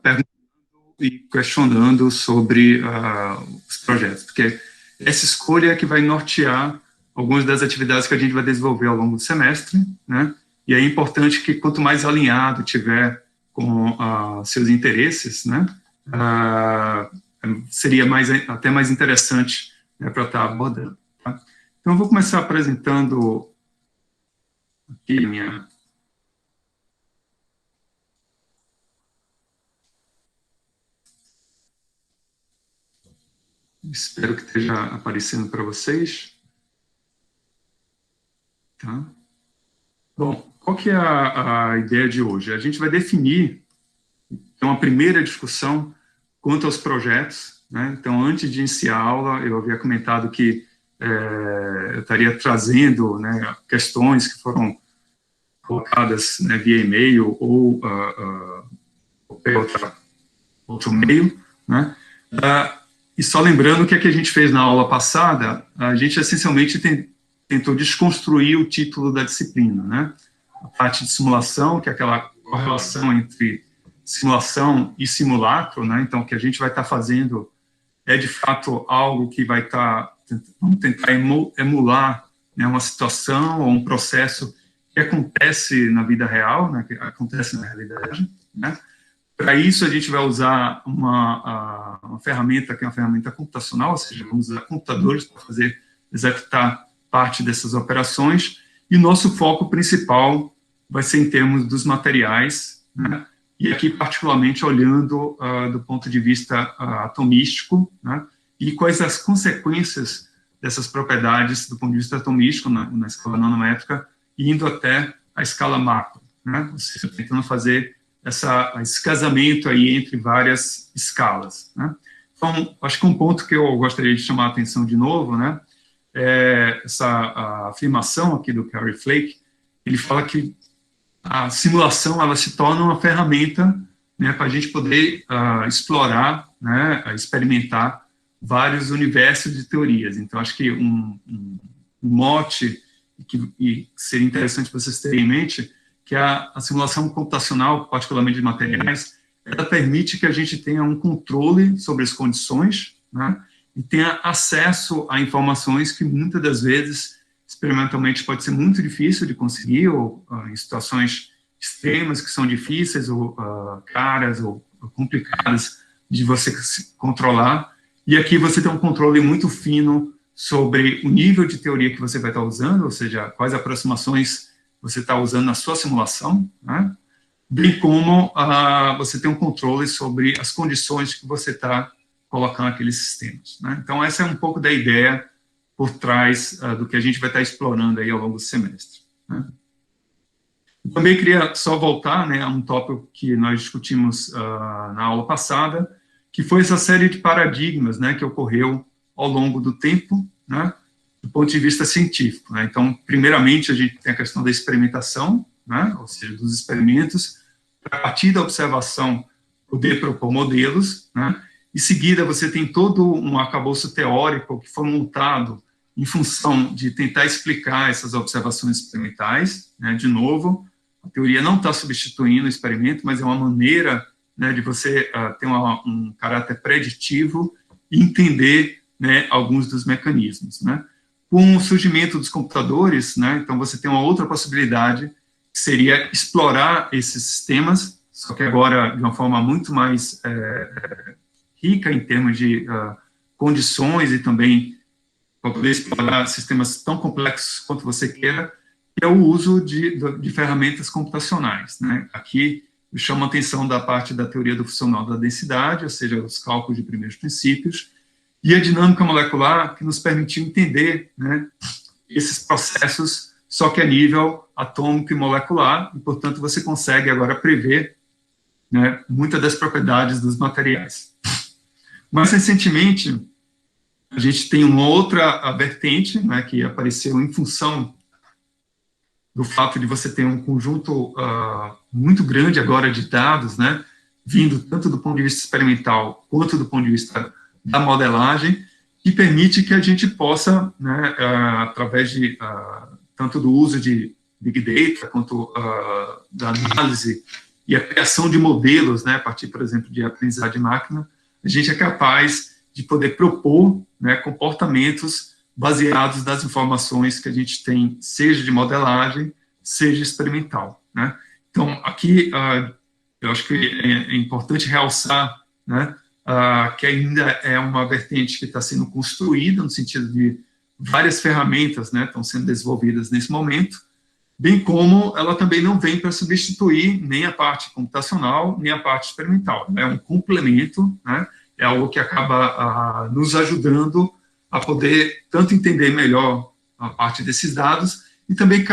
perguntando e questionando sobre os projetos, porque essa escolha é que vai nortear algumas das atividades que a gente vai desenvolver ao longo do semestre, né? E é importante que quanto mais alinhado tiver com seus interesses, né, seria até mais interessante, né, para estar abordando. Tá? Então, eu vou começar apresentando aqui a minha... Espero que esteja aparecendo para vocês. Tá? Bom, qual que é a ideia de hoje? A gente vai definir uma primeira discussão quanto aos projetos, né? Então, antes de iniciar a aula, eu havia comentado que eu estaria trazendo, né, questões que foram colocadas, né, via e-mail ou outro meio, né? E só lembrando o que é que a gente fez na aula passada, a gente essencialmente tentou desconstruir o título da disciplina, né? A parte de simulação, que é aquela correlação entre simulação e simulacro, né? Então, o que a gente vai estar fazendo é, de fato, algo que vai vamos tentar emular, né, uma situação ou um processo que acontece na vida real, né, que acontece na realidade, né? Para isso, a gente vai usar uma ferramenta que é uma ferramenta computacional, ou seja, vamos usar computadores para executar parte dessas operações, e nosso foco principal vai ser em termos dos materiais, né? E aqui, particularmente, olhando do ponto de vista atomístico, né? E quais as consequências dessas propriedades do ponto de vista atomístico na escala nanométrica, indo até a escala macro, né? Ou seja, tentando fazer esse casamento aí entre várias escalas, né? Então, acho que um ponto que eu gostaria de chamar a atenção de novo, né, é essa afirmação aqui do Carey Flake. Ele fala que a simulação ela se torna uma ferramenta, né, para a gente poder explorar, né, experimentar vários universos de teorias. Então, acho que um mote que seria interessante vocês terem em mente, que a simulação computacional, particularmente de materiais, ela permite que a gente tenha um controle sobre as condições, né, e tenha acesso a informações que muitas das vezes, experimentalmente, pode ser muito difícil de conseguir, ou em situações extremas que são difíceis, ou caras, ou complicadas de você controlar. E aqui você tem um controle muito fino sobre o nível de teoria que você vai estar usando, ou seja, quais aproximações você está usando na sua simulação, né? Bem como você tem um controle sobre as condições que você está colocando aqueles sistemas, né? Então, essa é um pouco da ideia por trás do que a gente vai estar explorando aí ao longo do semestre, né? Eu também queria só voltar, né, a um tópico que nós discutimos na aula passada, que foi essa série de paradigmas, né, que ocorreu ao longo do tempo, né, do ponto de vista científico, né? Então, primeiramente, a gente tem a questão da experimentação, né, ou seja, dos experimentos, a partir da observação, poder propor modelos, né? Em seguida, você tem todo um arcabouço teórico que foi montado em função de tentar explicar essas observações experimentais, né? De novo, a teoria não está substituindo o experimento, mas é uma maneira, né, de você ter um caráter preditivo e entender, né, alguns dos mecanismos, né? Com o surgimento dos computadores, né, então você tem uma outra possibilidade, que seria explorar esses sistemas, só que agora de uma forma muito mais rica em termos de condições e também para poder explorar sistemas tão complexos quanto você queira, que é o uso de ferramentas computacionais, né? Aqui eu chamo a atenção da parte da teoria do funcional da densidade, ou seja, os cálculos de primeiros princípios, e a dinâmica molecular, que nos permitiu entender, né, esses processos, só que a nível atômico e molecular, e, portanto, você consegue agora prever, né, muitas das propriedades dos materiais. Mais recentemente, a gente tem uma outra vertente, né, que apareceu em função do fato de você ter um conjunto muito grande agora de dados, né, vindo tanto do ponto de vista experimental quanto do ponto de vista da modelagem, que permite que a gente possa, né, através de tanto do uso de Big Data, quanto da análise e a criação de modelos, né, a partir, por exemplo, de aprendizagem de máquina, a gente é capaz de poder propor, né, comportamentos baseados nas informações que a gente tem, seja de modelagem, seja experimental, né? Então, aqui, eu acho que é importante realçar, né, que ainda é uma vertente que está sendo construída, no sentido de várias ferramentas, né, estão sendo desenvolvidas nesse momento, bem como ela também não vem para substituir nem a parte computacional, nem a parte experimental. É um complemento, né, é algo que acaba nos ajudando a poder tanto entender melhor a parte desses dados e também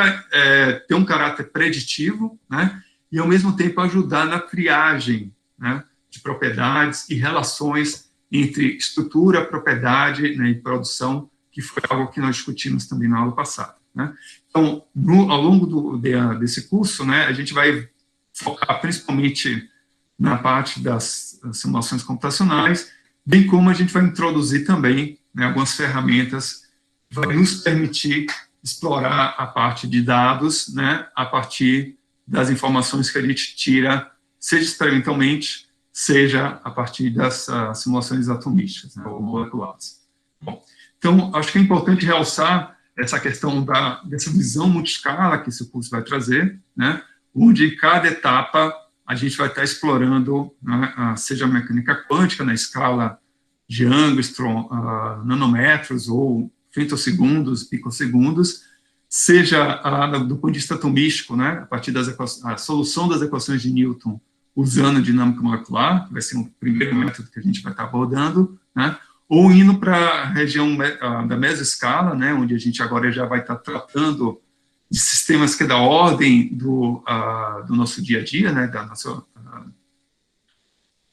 ter um caráter preditivo, né, e ao mesmo tempo ajudar na triagem, né, de propriedades e relações entre estrutura, propriedade, né, e produção, que foi algo que nós discutimos também na aula passada, né. Então, ao longo desse curso, né, a gente vai focar principalmente na parte das simulações computacionais, bem como a gente vai introduzir também, né, algumas ferramentas que vão nos permitir explorar a parte de dados, né, a partir das informações que a gente tira, seja experimentalmente, seja a partir das simulações atomísticas, né, ou moleculares. Bom, então, acho que é importante realçar essa questão dessa visão multiscala que esse curso vai trazer, né, onde em cada etapa a gente vai estar explorando, né, seja a mecânica quântica na escala de angstrom, nanômetros ou femtosegundos, picosegundos, seja do ponto de vista atomístico, né, a partir da solução das equações de Newton usando dinâmica molecular, que vai ser o primeiro método que a gente vai estar abordando, né, ou indo para a região da mesoscala, né, onde a gente agora já vai estar tratando de sistemas que é da ordem do nosso dia a dia, né, da nossa,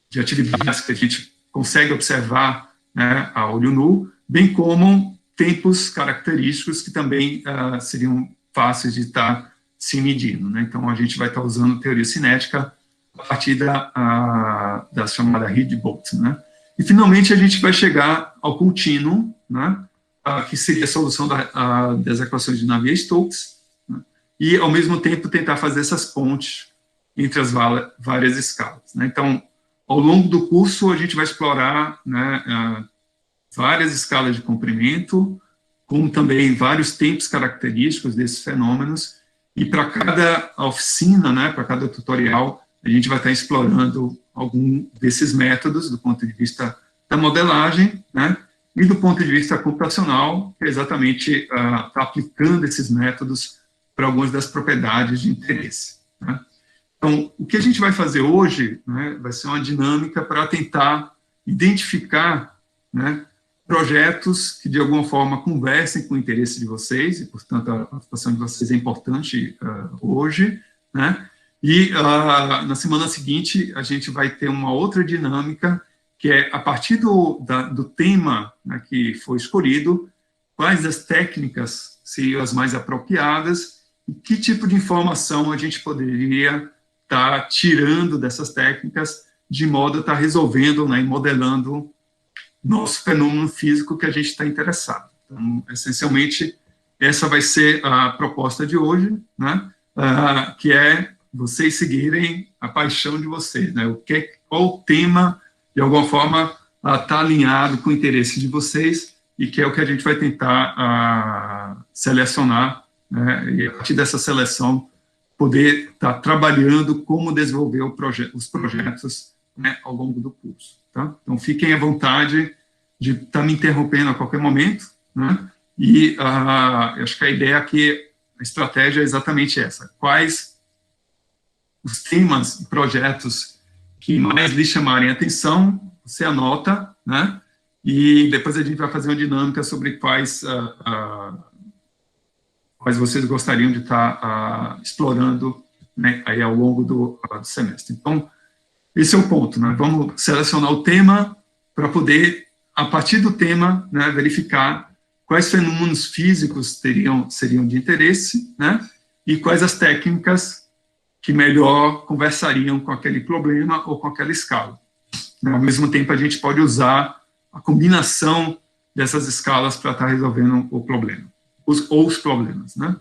de atividades que a gente consegue observar, né, a olho nu, bem como tempos característicos que também seriam fáceis de estar se medindo, né. Então, a gente vai estar usando teoria cinética a partir da chamada Rietveld, né. E, finalmente, a gente vai chegar ao contínuo, né, que seria a solução das equações de Navier-Stokes, né, e, ao mesmo tempo, tentar fazer essas pontes entre as várias escalas, né. Então, ao longo do curso, a gente vai explorar, né, várias escalas de comprimento, como também vários tempos característicos desses fenômenos, e para cada oficina, né, para cada tutorial, a gente vai estar explorando algum desses métodos do ponto de vista da modelagem, né, e do ponto de vista computacional, que é exatamente está aplicando esses métodos para algumas das propriedades de interesse, né. Então, o que a gente vai fazer hoje, né, vai ser uma dinâmica para tentar identificar, né, projetos que, de alguma forma, conversem com o interesse de vocês, e, portanto, a participação de vocês é importante hoje, né. E na semana seguinte a gente vai ter uma outra dinâmica, que é a partir do tema, né, que foi escolhido, quais as técnicas seriam as mais apropriadas e que tipo de informação a gente poderia estar tirando dessas técnicas de modo a estar resolvendo, né, e modelando nosso fenômeno físico que a gente está interessado. Então, essencialmente, essa vai ser a proposta de hoje, né, que é vocês seguirem a paixão de vocês, né? Qual o tema, de alguma forma, está alinhado com o interesse de vocês e que é o que a gente vai tentar selecionar, né? E a partir dessa seleção poder estar trabalhando como desenvolver os projetos, né, ao longo do curso, tá? Então, fiquem à vontade de estar me interrompendo a qualquer momento, né? E eu acho que a ideia aqui, a estratégia é exatamente essa. Quais os temas e projetos que mais lhe chamarem a atenção, você anota, né? E depois a gente vai fazer uma dinâmica sobre quais vocês gostariam de estar explorando, né, aí ao longo do semestre. Então, esse é o ponto, né? Vamos selecionar o tema para poder, a partir do tema, né, verificar quais fenômenos físicos seriam de interesse, né? E quais as técnicas que melhor conversariam com aquele problema ou com aquela escala. Ao mesmo tempo, a gente pode usar a combinação dessas escalas para estar resolvendo o problema, ou os problemas, né?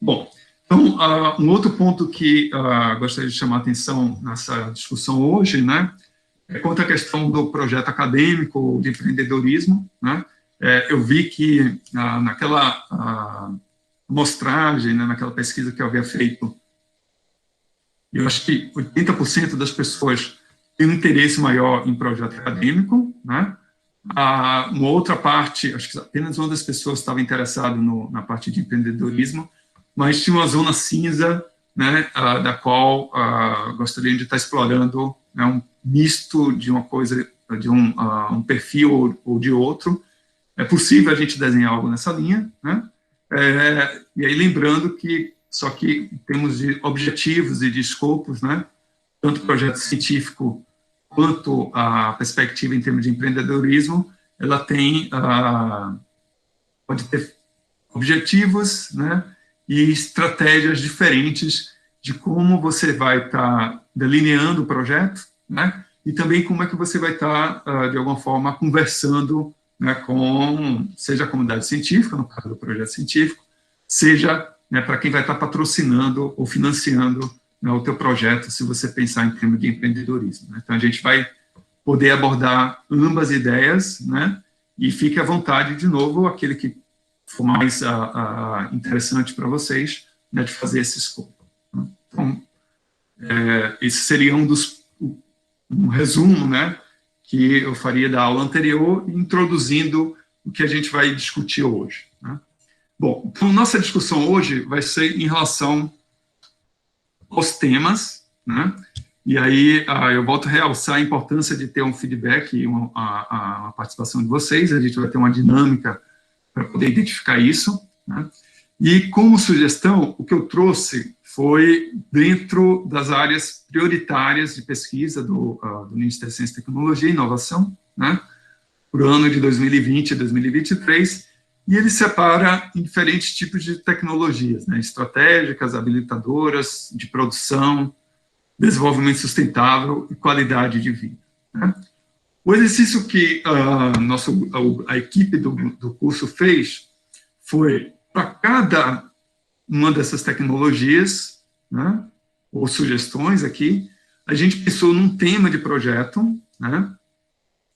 Bom, Então, um outro ponto que gostaria de chamar a atenção nessa discussão hoje, né, é quanto à questão do projeto acadêmico de empreendedorismo, né. Eu vi que naquela amostragem, né, naquela pesquisa que eu havia feito, eu acho que 80% das pessoas têm um interesse maior em projeto acadêmico, né. Uma outra parte, acho que apenas uma das pessoas estava interessada na parte de empreendedorismo, mas tinha uma zona cinza, né, da qual gostaria de estar explorando, né, um misto de uma coisa, de um perfil ou de outro. É possível a gente desenhar algo nessa linha, né? E aí lembrando que, só que em termos de objetivos e de escopos, né, tanto o projeto científico quanto a perspectiva em termos de empreendedorismo, ela tem, pode ter objetivos, né, e estratégias diferentes de como você vai estar delineando o projeto, né, e também como é que você vai estar, de alguma forma, conversando, né, seja a comunidade científica, no caso do projeto científico, seja, né, para quem vai estar patrocinando ou financiando, né, o teu projeto, se você pensar em termos de empreendedorismo, né. Então, a gente vai poder abordar ambas ideias, né, e fique à vontade, de novo, aquele que for mais interessante para vocês, né, de fazer esse escopo. Então, esse seria um resumo, né, que eu faria da aula anterior, introduzindo o que a gente vai discutir hoje, né. Bom, então, nossa discussão hoje vai ser em relação aos temas, né, e aí eu volto a realçar a importância de ter um feedback e uma participação de vocês. A gente vai ter uma dinâmica para poder identificar isso, né? E como sugestão, o que eu trouxe foi dentro das áreas prioritárias de pesquisa do Ministério da Ciência, Tecnologia e Inovação, né, para o ano de 2020 e 2023, e ele separa em diferentes tipos de tecnologias, né, estratégicas, habilitadoras, de produção, desenvolvimento sustentável e qualidade de vida, né? O exercício que a equipe do curso fez foi, para cada uma dessas tecnologias, né, ou sugestões aqui, a gente pensou num tema de projeto, né,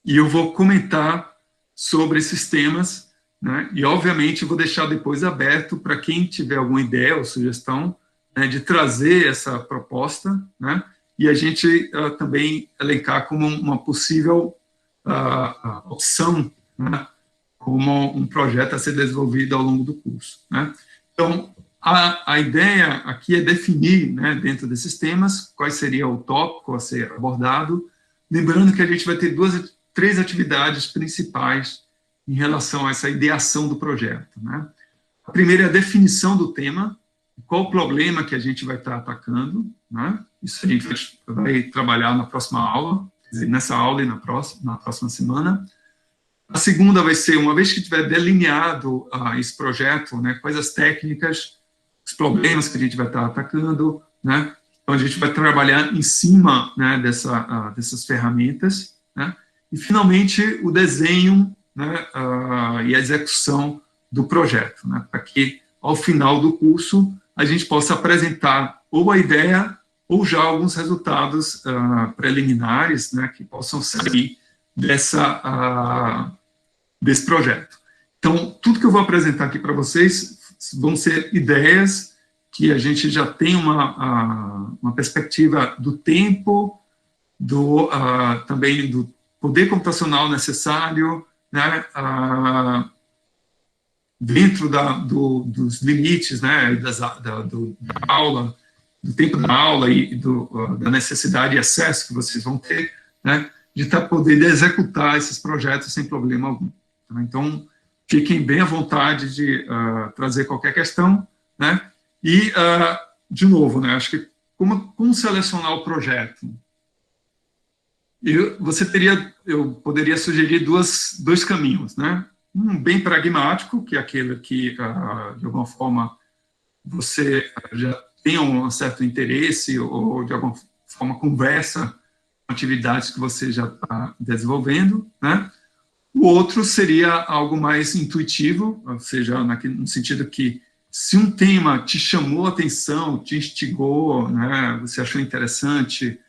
e eu vou comentar sobre esses temas, né, e, obviamente, vou deixar depois aberto para quem tiver alguma ideia ou sugestão, né, de trazer essa proposta, né, e a gente também elencar como uma possível opção, né, como um projeto a ser desenvolvido ao longo do curso, né. Então, a ideia aqui é definir, né, dentro desses temas, qual seria o tópico a ser abordado, lembrando que a gente vai ter três atividades principais em relação a essa ideação do projeto, né. A primeira é a definição do tema, qual o problema que a gente vai estar atacando, né? Isso a gente vai trabalhar na próxima aula, quer dizer, nessa aula e na próxima semana. A segunda vai ser, uma vez que tiver delineado esse projeto, né, quais as técnicas, os problemas que a gente vai estar atacando, né? Então, a gente vai trabalhar em cima, né, dessas ferramentas, né? E, finalmente, o desenho, né, e a execução do projeto, né, para que, ao final do curso, a gente possa apresentar ou a ideia ou já alguns resultados preliminares, né, que possam sair desse projeto. Então, tudo que eu vou apresentar aqui para vocês vão ser ideias que a gente já tem uma perspectiva do tempo, também do poder computacional necessário, né, dentro dos limites, né, da aula, do tempo da aula e da necessidade e acesso que vocês vão ter, né, de poder executar esses projetos sem problema algum. Então, fiquem bem à vontade de trazer qualquer questão, né, e, de novo, né, acho que como selecionar o projeto? Eu poderia sugerir dois caminhos, né? Um bem pragmático, que é aquele que, de alguma forma, você já tem um certo interesse ou, de alguma forma, conversa com atividades que você já está desenvolvendo, né? O outro seria algo mais intuitivo, ou seja, no sentido que Se um tema te chamou a atenção, te instigou, né, você achou interessante,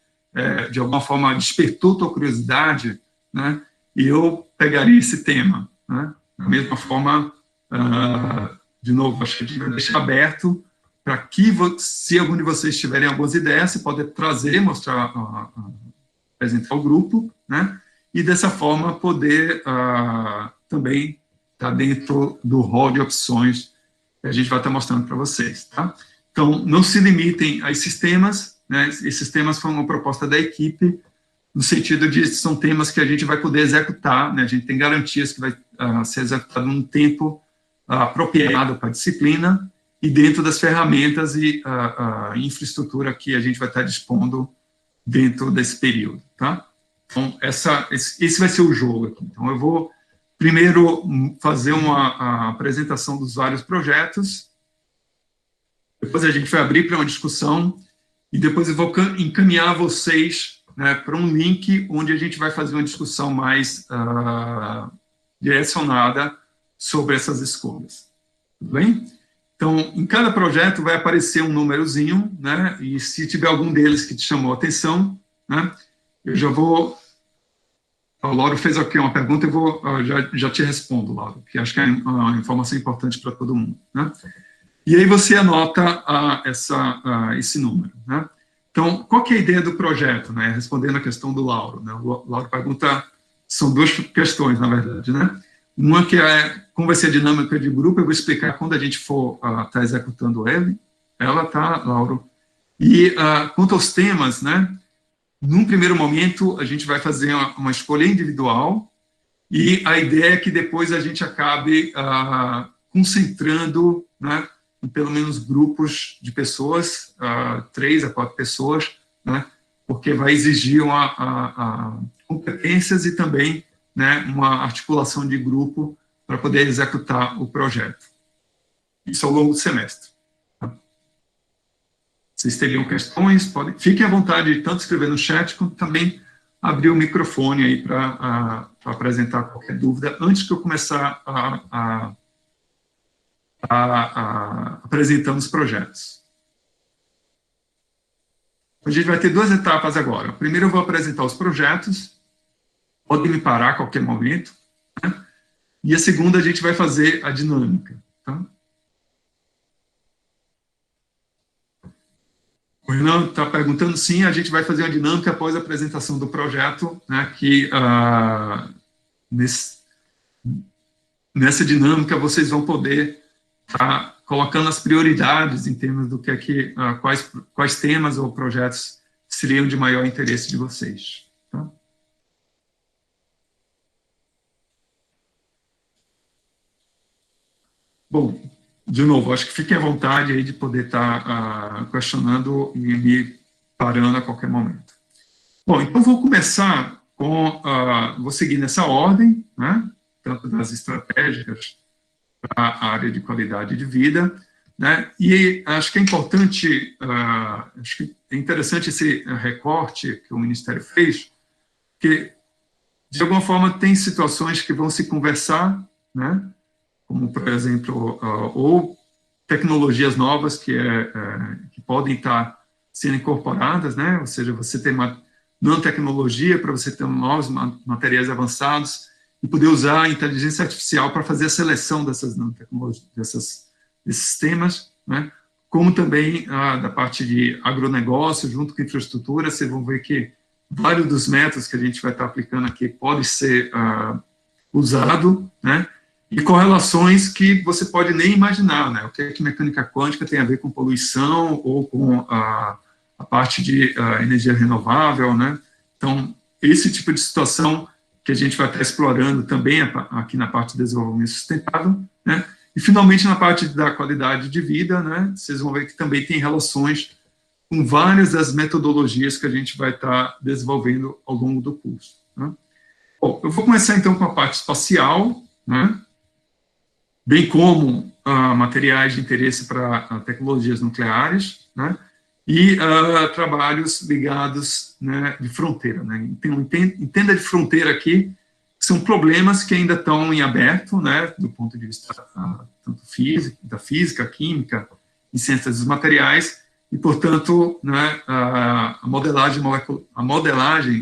de alguma forma despertou tua curiosidade, né, e eu pegaria esse tema, né, da mesma forma, de novo, acho que a gente vai deixar aberto para que, se algum de vocês tiverem algumas ideias, você pode trazer, mostrar, apresentar ao grupo, né, e dessa forma poder também estar dentro do rol de opções que a gente vai estar mostrando para vocês, tá? Então, não se limitem a esses temas, né? Esses temas foram uma proposta da equipe, no sentido de são temas que a gente vai poder executar, né? A gente tem garantias que vai ser executado num tempo apropriado para a disciplina e dentro das ferramentas e infraestrutura que a gente vai estar dispondo dentro desse período, tá? Então, esse vai ser o jogo aqui. Então, eu vou primeiro fazer uma apresentação dos vários projetos, depois a gente vai abrir para uma discussão, e depois eu vou encaminhar vocês, né, para um link onde a gente vai fazer uma discussão mais direcionada sobre essas escolhas. Tudo bem? Então, em cada projeto vai aparecer um númerozinho, né, e se tiver algum deles que te chamou a atenção, né, eu já vou... O Lauro fez aqui uma pergunta, eu vou já te respondo, Lauro, que acho que é uma informação importante para todo mundo, né? E aí você anota esse número, né? Então, qual que é a ideia do projeto, né? Respondendo a questão do Lauro, né? O Lauro pergunta, são duas questões, na verdade, né? Uma que é como vai ser a dinâmica de grupo, eu vou explicar quando a gente for estar executando ela, tá, Lauro? E quanto aos temas, né? Num primeiro momento, a gente vai fazer uma escolha individual e a ideia é que depois a gente acabe concentrando, né, em pelo menos grupos de pessoas, 3 a 4 pessoas, né, porque vai exigir competências e também, né, uma articulação de grupo para poder executar o projeto. Isso ao longo do semestre. Vocês teriam questões, fiquem à vontade de tanto escrever no chat, como também abrir o microfone aí para apresentar qualquer dúvida, antes que eu começar apresentando os projetos. A gente vai ter 2 etapas agora. Primeiro eu vou apresentar os projetos, podem me parar a qualquer momento, né? E a segunda a gente vai fazer a dinâmica, tá? O Renan está perguntando, sim, a gente vai fazer uma dinâmica após a apresentação do projeto, né, que nessa dinâmica vocês vão poder estar colocando as prioridades em termos do que quais temas ou projetos seriam de maior interesse de vocês. Tá? Bom, de novo, acho que fiquem à vontade aí de poder estar questionando e me parando a qualquer momento. Bom, então vou começar vou seguir nessa ordem, né, tanto das estratégicas para a área de qualidade de vida, né, e acho que é importante, acho que é interessante esse recorte que o Ministério fez, que, de alguma forma, tem situações que vão se conversar, né, como, por exemplo, ou tecnologias novas que podem estar sendo incorporadas, né, ou seja, você tem uma nanotecnologia para você ter novos materiais avançados e poder usar a inteligência artificial para fazer a seleção dessas nanotecnologias, desses temas, né, como também da parte de agronegócio, junto com infraestrutura, vocês vão ver que vários dos métodos que a gente vai estar aplicando aqui podem ser usados, né, e correlações que você pode nem imaginar, né? O que é que mecânica quântica tem a ver com poluição ou com a parte de energia renovável, né? Então, esse tipo de situação que a gente vai estar explorando também aqui na parte de desenvolvimento sustentável, né? E, finalmente, na parte da qualidade de vida, né? Vocês vão ver que também tem relações com várias das metodologias que a gente vai estar desenvolvendo ao longo do curso, né? Bom, eu vou começar, então, com a parte espacial, né? Bem como materiais de interesse para tecnologias nucleares, né, e trabalhos ligados, né, de fronteira. Né. Então, entenda de fronteira aqui, são problemas que ainda estão em aberto, né, do ponto de vista tanto da física, química e ciências dos materiais, e, portanto, né, a modelagem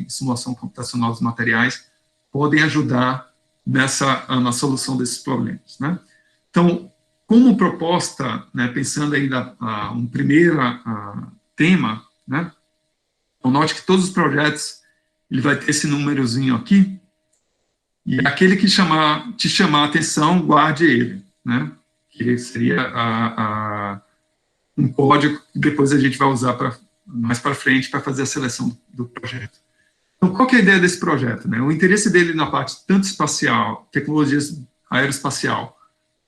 e simulação computacional dos materiais podem ajudar na solução desses problemas, né? Então, como proposta, né, pensando ainda um primeiro tema, né, então, note que todos os projetos, ele vai ter esse númerozinho aqui, e aquele que te chamar a atenção, guarde ele, né, que seria um código que depois a gente vai usar mais para frente para fazer a seleção do projeto. Então, qual que é a ideia desse projeto, né? O interesse dele na parte tanto espacial, tecnologias aeroespacial,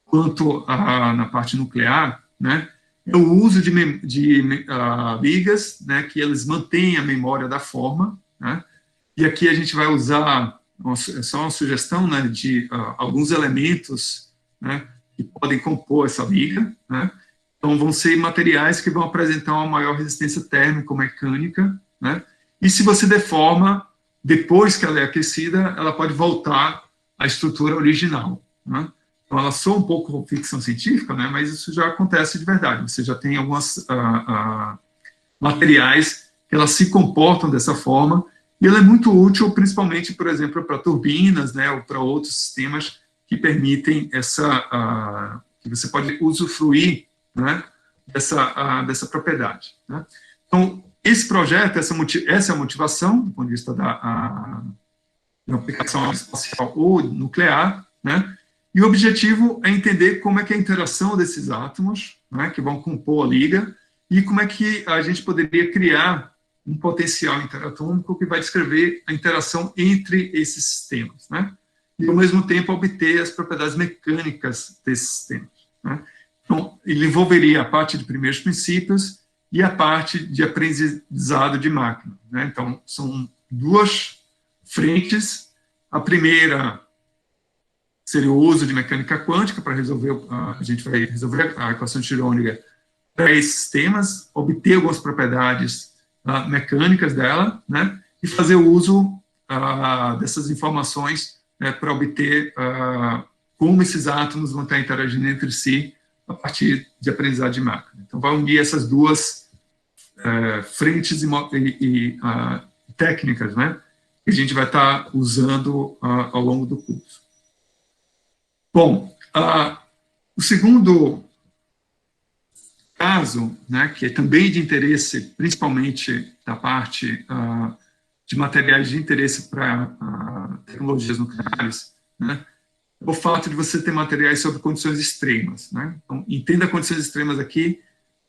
quanto na parte nuclear, né, é o uso de ligas, né, que eles mantêm a memória da forma, né, e aqui a gente vai usar, só uma sugestão, né, de alguns elementos, né, que podem compor essa liga, né. Então vão ser materiais que vão apresentar uma maior resistência térmico-mecânica, né, e se você deforma, depois que ela é aquecida, ela pode voltar à estrutura original, né. Então, ela soa um pouco ficção científica, né, mas isso já acontece de verdade. Você já tem alguns materiais que elas se comportam dessa forma, e ela é muito útil, principalmente, por exemplo, para turbinas, né, ou para outros sistemas que permitem que você pode usufruir, né, dessa propriedade, né. Então, esse projeto, essa é a motivação, do ponto de vista da aplicação espacial ou nuclear, né. E o objetivo é entender como é que é a interação desses átomos, né, que vão compor a liga, e como é que a gente poderia criar um potencial interatômico que vai descrever a interação entre esses sistemas, né, e, ao mesmo tempo, obter as propriedades mecânicas desses sistemas, né. Então, ele envolveria a parte de primeiros princípios e a parte de aprendizado de máquina, né. Então, são duas frentes. A primeira seria o uso de mecânica quântica para resolver, a gente vai resolver a equação de Schrödinger para esses sistemas, obter algumas propriedades mecânicas dela, né, e fazer o uso dessas informações, né, para obter como esses átomos vão estar interagindo entre si a partir de aprendizado de máquina. Então, vai unir essas duas frentes e técnicas, né, que a gente vai estar usando ao longo do curso. Bom, o segundo caso, né, que é também de interesse, principalmente da parte de materiais de interesse para tecnologias nucleares, né, é o fato de você ter materiais sob condições extremas, né. Então, entenda condições extremas aqui,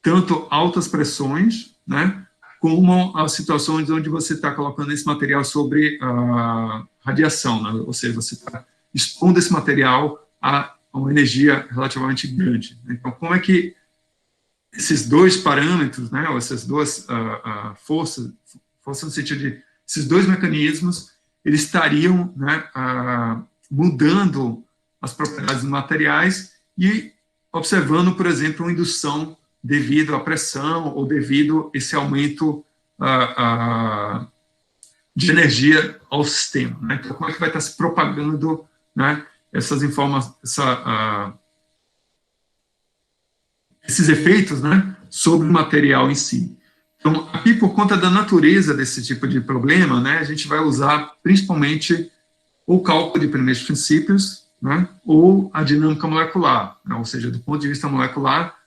tanto altas pressões, né, como as situações onde você está colocando esse material sobre radiação, né, ou seja, você está expondo esse material a uma energia relativamente grande. Então, como é que esses dois parâmetros, né, ou essas duas forças no sentido de esses dois mecanismos, eles estariam, né, mudando as propriedades dos materiais e observando, por exemplo, uma indução devido à pressão ou devido a esse aumento de energia ao sistema, né? Então, como é que vai estar se propagando, né, essas informações, esses efeitos, né, sobre o material em si. Então, aqui, por conta da natureza desse tipo de problema, né, a gente vai usar principalmente o cálculo de primeiros princípios, né, ou a dinâmica molecular, né, ou seja, do ponto de vista molecular,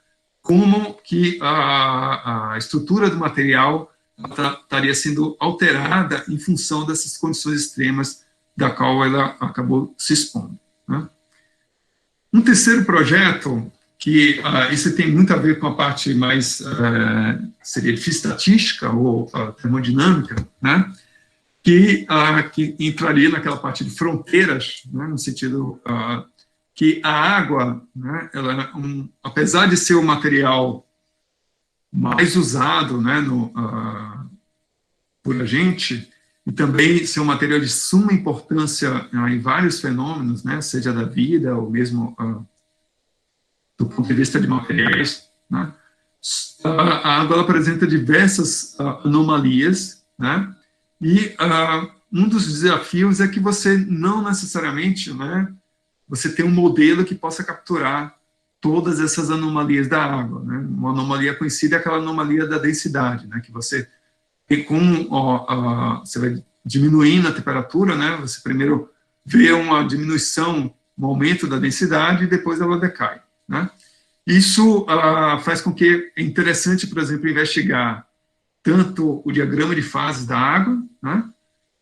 como que a estrutura do material estaria sendo alterada em função dessas condições extremas da qual ela acabou se expondo, né. Um terceiro projeto, que isso tem muito a ver com a parte mais, seria de física estatística ou termodinâmica, né, que entraria naquela parte de fronteiras, né, no sentido que a água, né, ela, apesar de ser o material mais usado, né, por a gente, e também ser um material de suma importância em vários fenômenos, né, seja da vida ou mesmo do ponto de vista de materiais, né, a água ela apresenta diversas anomalias, né, e um dos desafios é que você não necessariamente, né, você tem um modelo que possa capturar todas essas anomalias da água, né? Uma anomalia conhecida é aquela anomalia da densidade, né, que você tem você vai diminuindo a temperatura, né, você primeiro vê uma diminuição, um aumento da densidade e depois ela decai, né? Isso faz com que é interessante, por exemplo, investigar tanto o diagrama de fases da água, né,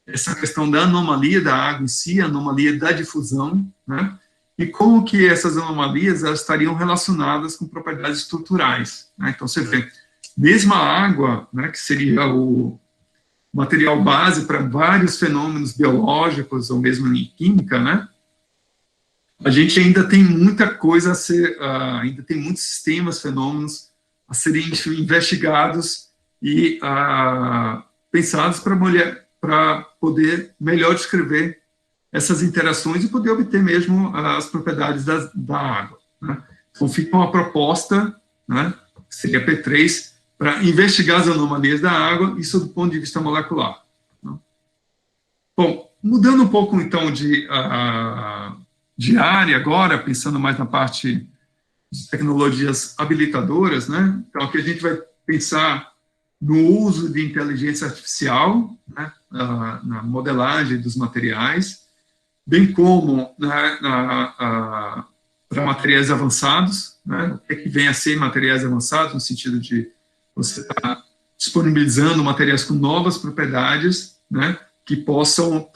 essa questão da anomalia da água em si, a anomalia da difusão, né, e como que essas anomalias elas estariam relacionadas com propriedades estruturais, né? Então, você vê, mesmo a água, né, que seria o material base para vários fenômenos biológicos, ou mesmo em química, né, a gente ainda tem muita coisa a ser, ainda tem muitos sistemas, fenômenos a serem investigados e pensados para poder melhor descrever essas interações e poder obter mesmo as propriedades da água, né? Então, fica uma proposta, né, que seria P3, para investigar as anomalias da água, isso do ponto de vista molecular, né? Bom, mudando um pouco, então, de área agora, pensando mais na parte de tecnologias habilitadoras, né? Então, aqui a gente vai pensar no uso de inteligência artificial, né, na modelagem dos materiais, bem como, né, para materiais avançados, né, o que vem a ser materiais avançados, no sentido de você estar disponibilizando materiais com novas propriedades, né, que possam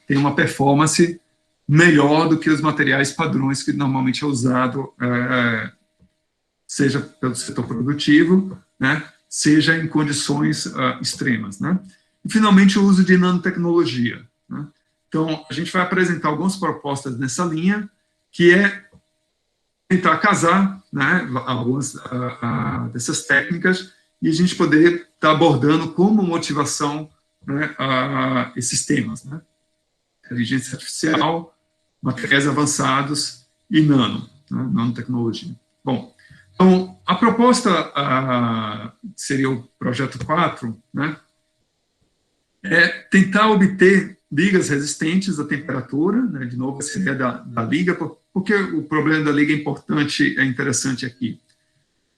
ter uma performance melhor do que os materiais padrões que normalmente é usado, seja pelo setor produtivo, né, seja em condições extremas, né. E, finalmente, o uso de nanotecnologia, né. Então, a gente vai apresentar algumas propostas nessa linha, que é tentar casar, né, algumas dessas técnicas e a gente poder estar abordando como motivação, né, esses temas, né, inteligência artificial, materiais avançados e nanotecnologia. Bom, então, a proposta seria o projeto 4, né, é tentar obter ligas resistentes à temperatura, né, de novo, essa ideia da liga, porque o problema da liga é interessante aqui.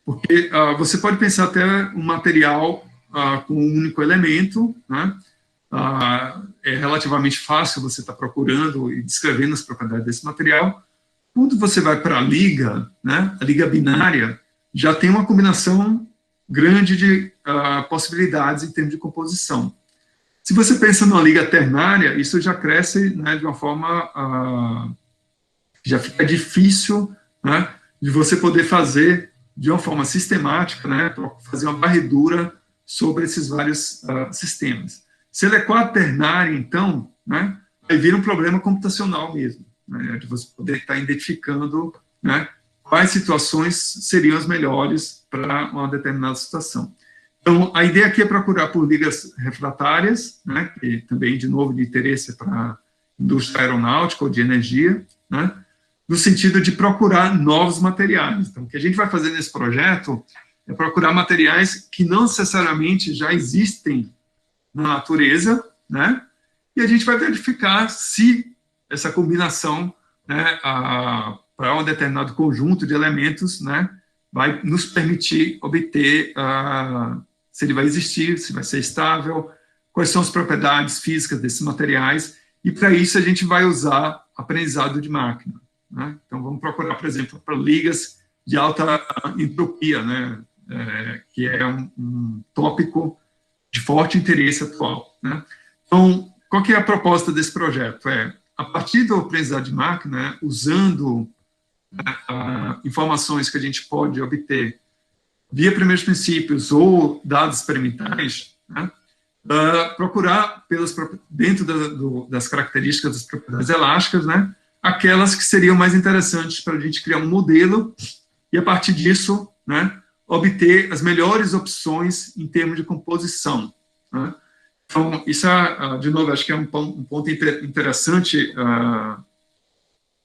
Porque você pode pensar até um material com um único elemento, né, é relativamente fácil você estar procurando e descrevendo as propriedades desse material. Quando você vai para a liga, né, a liga binária, já tem uma combinação grande de possibilidades em termos de composição. Se você pensa numa liga ternária, isso já cresce, né, de uma forma, já fica difícil, né, de você poder fazer de uma forma sistemática, né, fazer uma varredura sobre esses vários sistemas. Se ele é quaternário, então, né, aí vira um problema computacional mesmo, né, de você poder estar identificando, né, quais situações seriam as melhores para uma determinada situação. Então, a ideia aqui é procurar por ligas refratárias, né, que também, de novo, de interesse para a indústria aeronáutica ou de energia, né, no sentido de procurar novos materiais. Então, o que a gente vai fazer nesse projeto é procurar materiais que não necessariamente já existem na natureza, né, e a gente vai verificar se essa combinação, né, para um determinado conjunto de elementos, né, vai nos permitir obter se ele vai existir, se vai ser estável, quais são as propriedades físicas desses materiais, e para isso a gente vai usar aprendizado de máquina, né? Então, vamos procurar, por exemplo, para ligas de alta entropia, né, que é um tópico de forte interesse atual, né? Então, qual que é a proposta desse projeto? A partir do aprendizado de máquina, usando informações que a gente pode obter via primeiros princípios ou dados experimentais, né, procurar dentro das características das propriedades elásticas, né, aquelas que seriam mais interessantes para a gente criar um modelo e, a partir disso, né, obter as melhores opções em termos de composição, né. Então, isso, de novo, acho que é um ponto interessante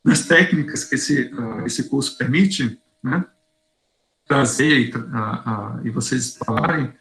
nas técnicas que esse curso permite, né, trazer e vocês falarem,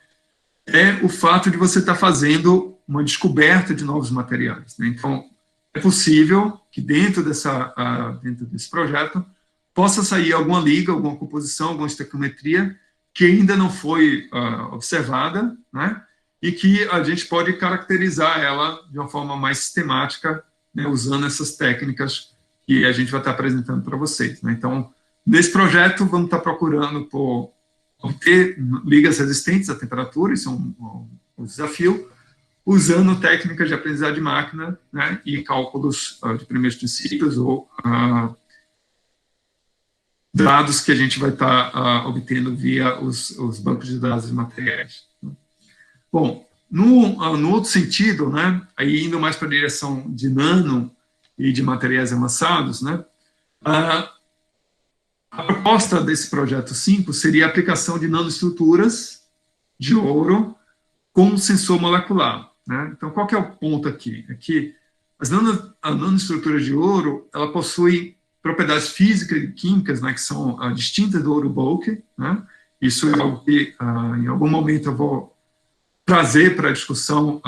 é o fato de você estar fazendo uma descoberta de novos materiais, né? Então, é possível que dentro desse projeto possa sair alguma liga, alguma composição, alguma estequiometria que ainda não foi observada, né? E que a gente pode caracterizar ela de uma forma mais sistemática, né, usando essas técnicas que a gente vai estar apresentando para vocês, né? Então, nesse projeto, vamos estar procurando por obter ligas resistentes à temperatura, isso é um desafio, usando técnicas de aprendizagem de máquina, né, e cálculos de primeiros princípios ou dados que a gente vai estar obtendo via os bancos de dados de materiais. Bom, no outro sentido, né, aí indo mais para a direção de nano e de materiais avançados, né, a proposta desse projeto 5 seria a aplicação de nanoestruturas de ouro com um sensor molecular, né? Então, qual que é o ponto aqui? É que a nanoestrutura de ouro, ela possui propriedades físicas e químicas, né, que são distintas do ouro bulk, né? Isso é algo que, em algum momento, eu vou trazer para a discussão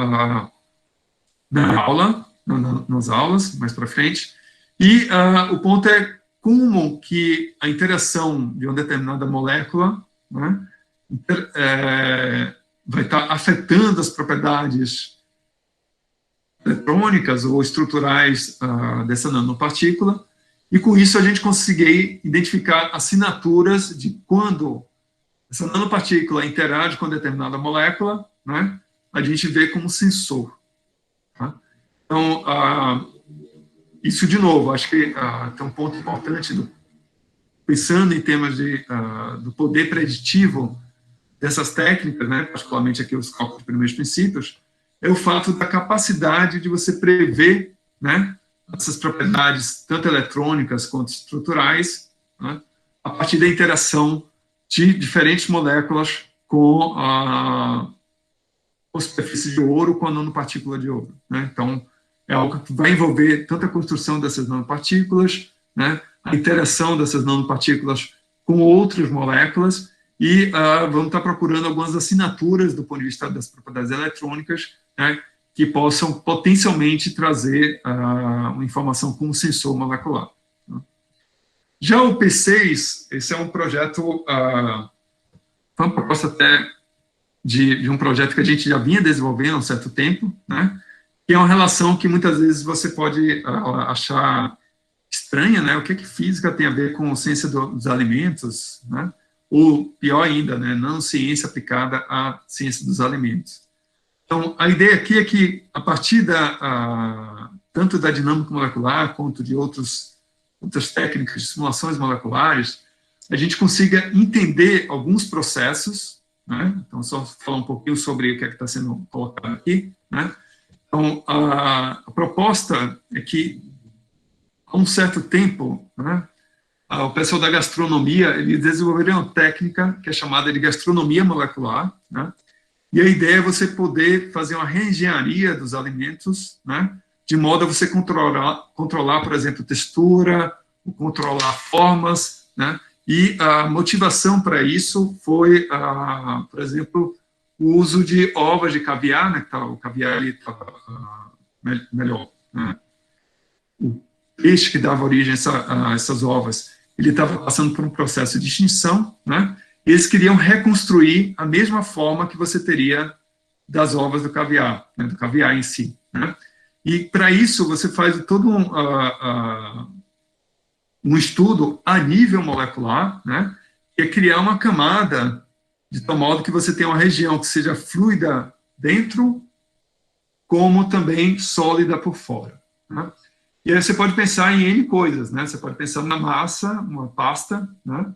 na aula, nas aulas, mais para frente. E o ponto é como que a interação de uma determinada molécula, né, vai estar afetando as propriedades eletrônicas ou estruturais dessa nanopartícula, e com isso a gente conseguir identificar assinaturas de quando essa nanopartícula interage com determinada molécula, né, a gente vê como sensor. Tá? Então, isso, de novo, acho que tem um ponto importante, pensando em termos do poder preditivo dessas técnicas, né, particularmente aqui os cálculos de primeiros princípios, é o fato da capacidade de você prever, né, essas propriedades, tanto eletrônicas quanto estruturais, né, a partir da interação de diferentes moléculas com a superfície de ouro com a nanopartícula de ouro, né? Então, é algo que vai envolver tanto a construção dessas nanopartículas, né, a interação dessas nanopartículas com outras moléculas, e vamos estar procurando algumas assinaturas do ponto de vista das propriedades eletrônicas, né, que possam potencialmente trazer uma informação como sensor molecular. Né. Já o P6, esse é um projeto, foi uma proposta até de um projeto que a gente já vinha desenvolvendo há um certo tempo, né, que é uma relação que muitas vezes você pode achar estranha, né, o que física tem a ver com ciência dos alimentos, né, ou pior ainda, né, não ciência aplicada à ciência dos alimentos. Então, a ideia aqui é que, a partir tanto da dinâmica molecular, quanto de outras técnicas de simulações moleculares, a gente consiga entender alguns processos, né? Então, só falar um pouquinho sobre o que está sendo colocado aqui, né? Então, a proposta é que, há um certo tempo, né, o pessoal da gastronomia, eles desenvolveram uma técnica que é chamada de gastronomia molecular, né? E a ideia é você poder fazer uma reengenharia dos alimentos, né, de modo a você controlar, por exemplo, textura, controlar formas, né, e a motivação para isso foi, por exemplo, o uso de ovas de caviar, né, que o caviar ali estava melhor, né, o peixe que dava origem a essas ovas, ele estava passando por um processo de extinção, né, e eles queriam reconstruir a mesma forma que você teria das ovas do caviar, né, do caviar em si, né. E, para isso, você faz todo um estudo a nível molecular, né, que é criar uma camada de tal modo que você tenha uma região que seja fluida dentro, como também sólida por fora, né. E aí você pode pensar em N coisas, né, você pode pensar na massa, uma pasta, né,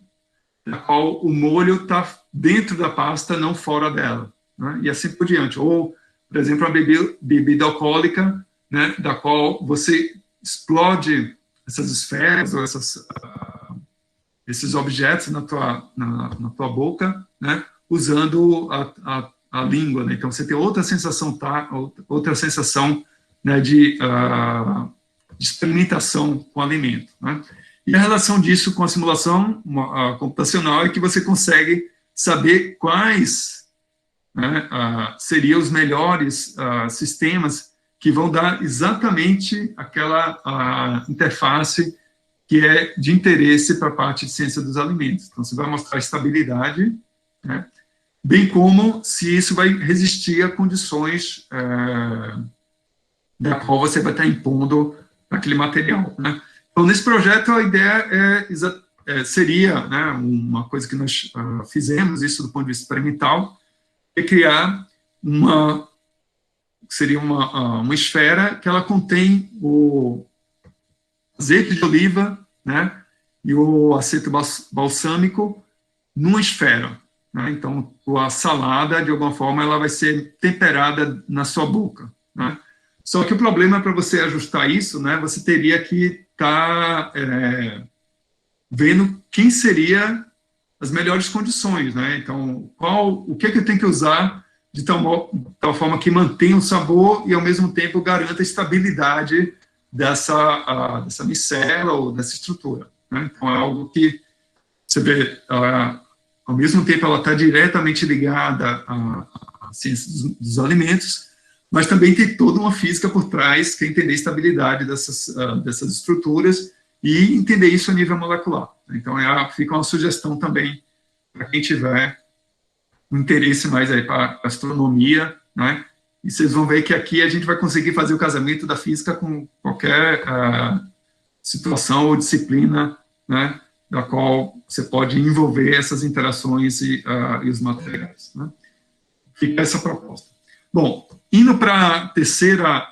na qual o molho está dentro da pasta, não fora dela, né, e assim por diante. Ou, por exemplo, a bebida alcoólica, né, da qual você explode essas esferas ou esses objetos na tua boca, né, usando a língua, né. Então você tem outra sensação, né, de experimentação com o alimento, né. E a relação disso com a simulação computacional é que você consegue saber quais né, seriam os melhores sistemas que vão dar exatamente aquela interface que é de interesse para a parte de ciência dos alimentos. Então, você vai mostrar estabilidade, né, bem como se isso vai resistir a condições da qual você vai estar impondo aquele material, né. Então, nesse projeto, a ideia seria, né, uma coisa que nós fizemos, isso do ponto de vista experimental, é criar seria uma esfera que ela contém o azeite de oliva, né, e o aceto balsâmico numa esfera, né. Então, a salada, de alguma forma, ela vai ser temperada na sua boca, né. Só que o problema é para você ajustar isso, né, você teria que estar vendo quem seria as melhores condições, né. Então, o que eu tenho que usar de tal forma que mantenha o sabor e, ao mesmo tempo, garanta a estabilidade dessa micela ou dessa estrutura, né? Então, é algo que você vê, ao mesmo tempo, ela está diretamente ligada à ciência dos alimentos, mas também tem toda uma física por trás, que é entender a estabilidade dessas estruturas e entender isso a nível molecular. Então, fica uma sugestão também para quem tiver um interesse mais aí para astronomia, né? E vocês vão ver que aqui a gente vai conseguir fazer o casamento da física com qualquer situação ou disciplina, né, da qual você pode envolver essas interações e os materiais, né? Fica essa proposta. Bom, indo para a terceira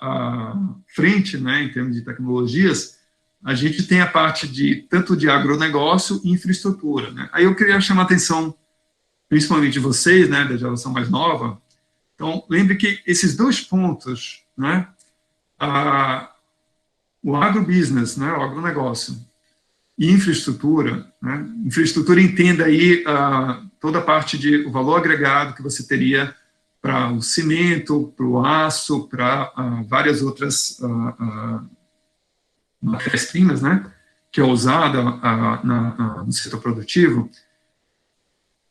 frente, né, em termos de tecnologias, a gente tem a parte tanto de agronegócio e infraestrutura, né? Aí eu queria chamar a atenção, principalmente vocês, né, da geração mais nova. Então, lembre que esses dois pontos, né, o agrobusiness, né, o agronegócio, e infraestrutura, né, infraestrutura entenda aí toda a parte o valor agregado que você teria para o cimento, para o aço, para várias outras matérias-primas, né, que é usada no setor produtivo.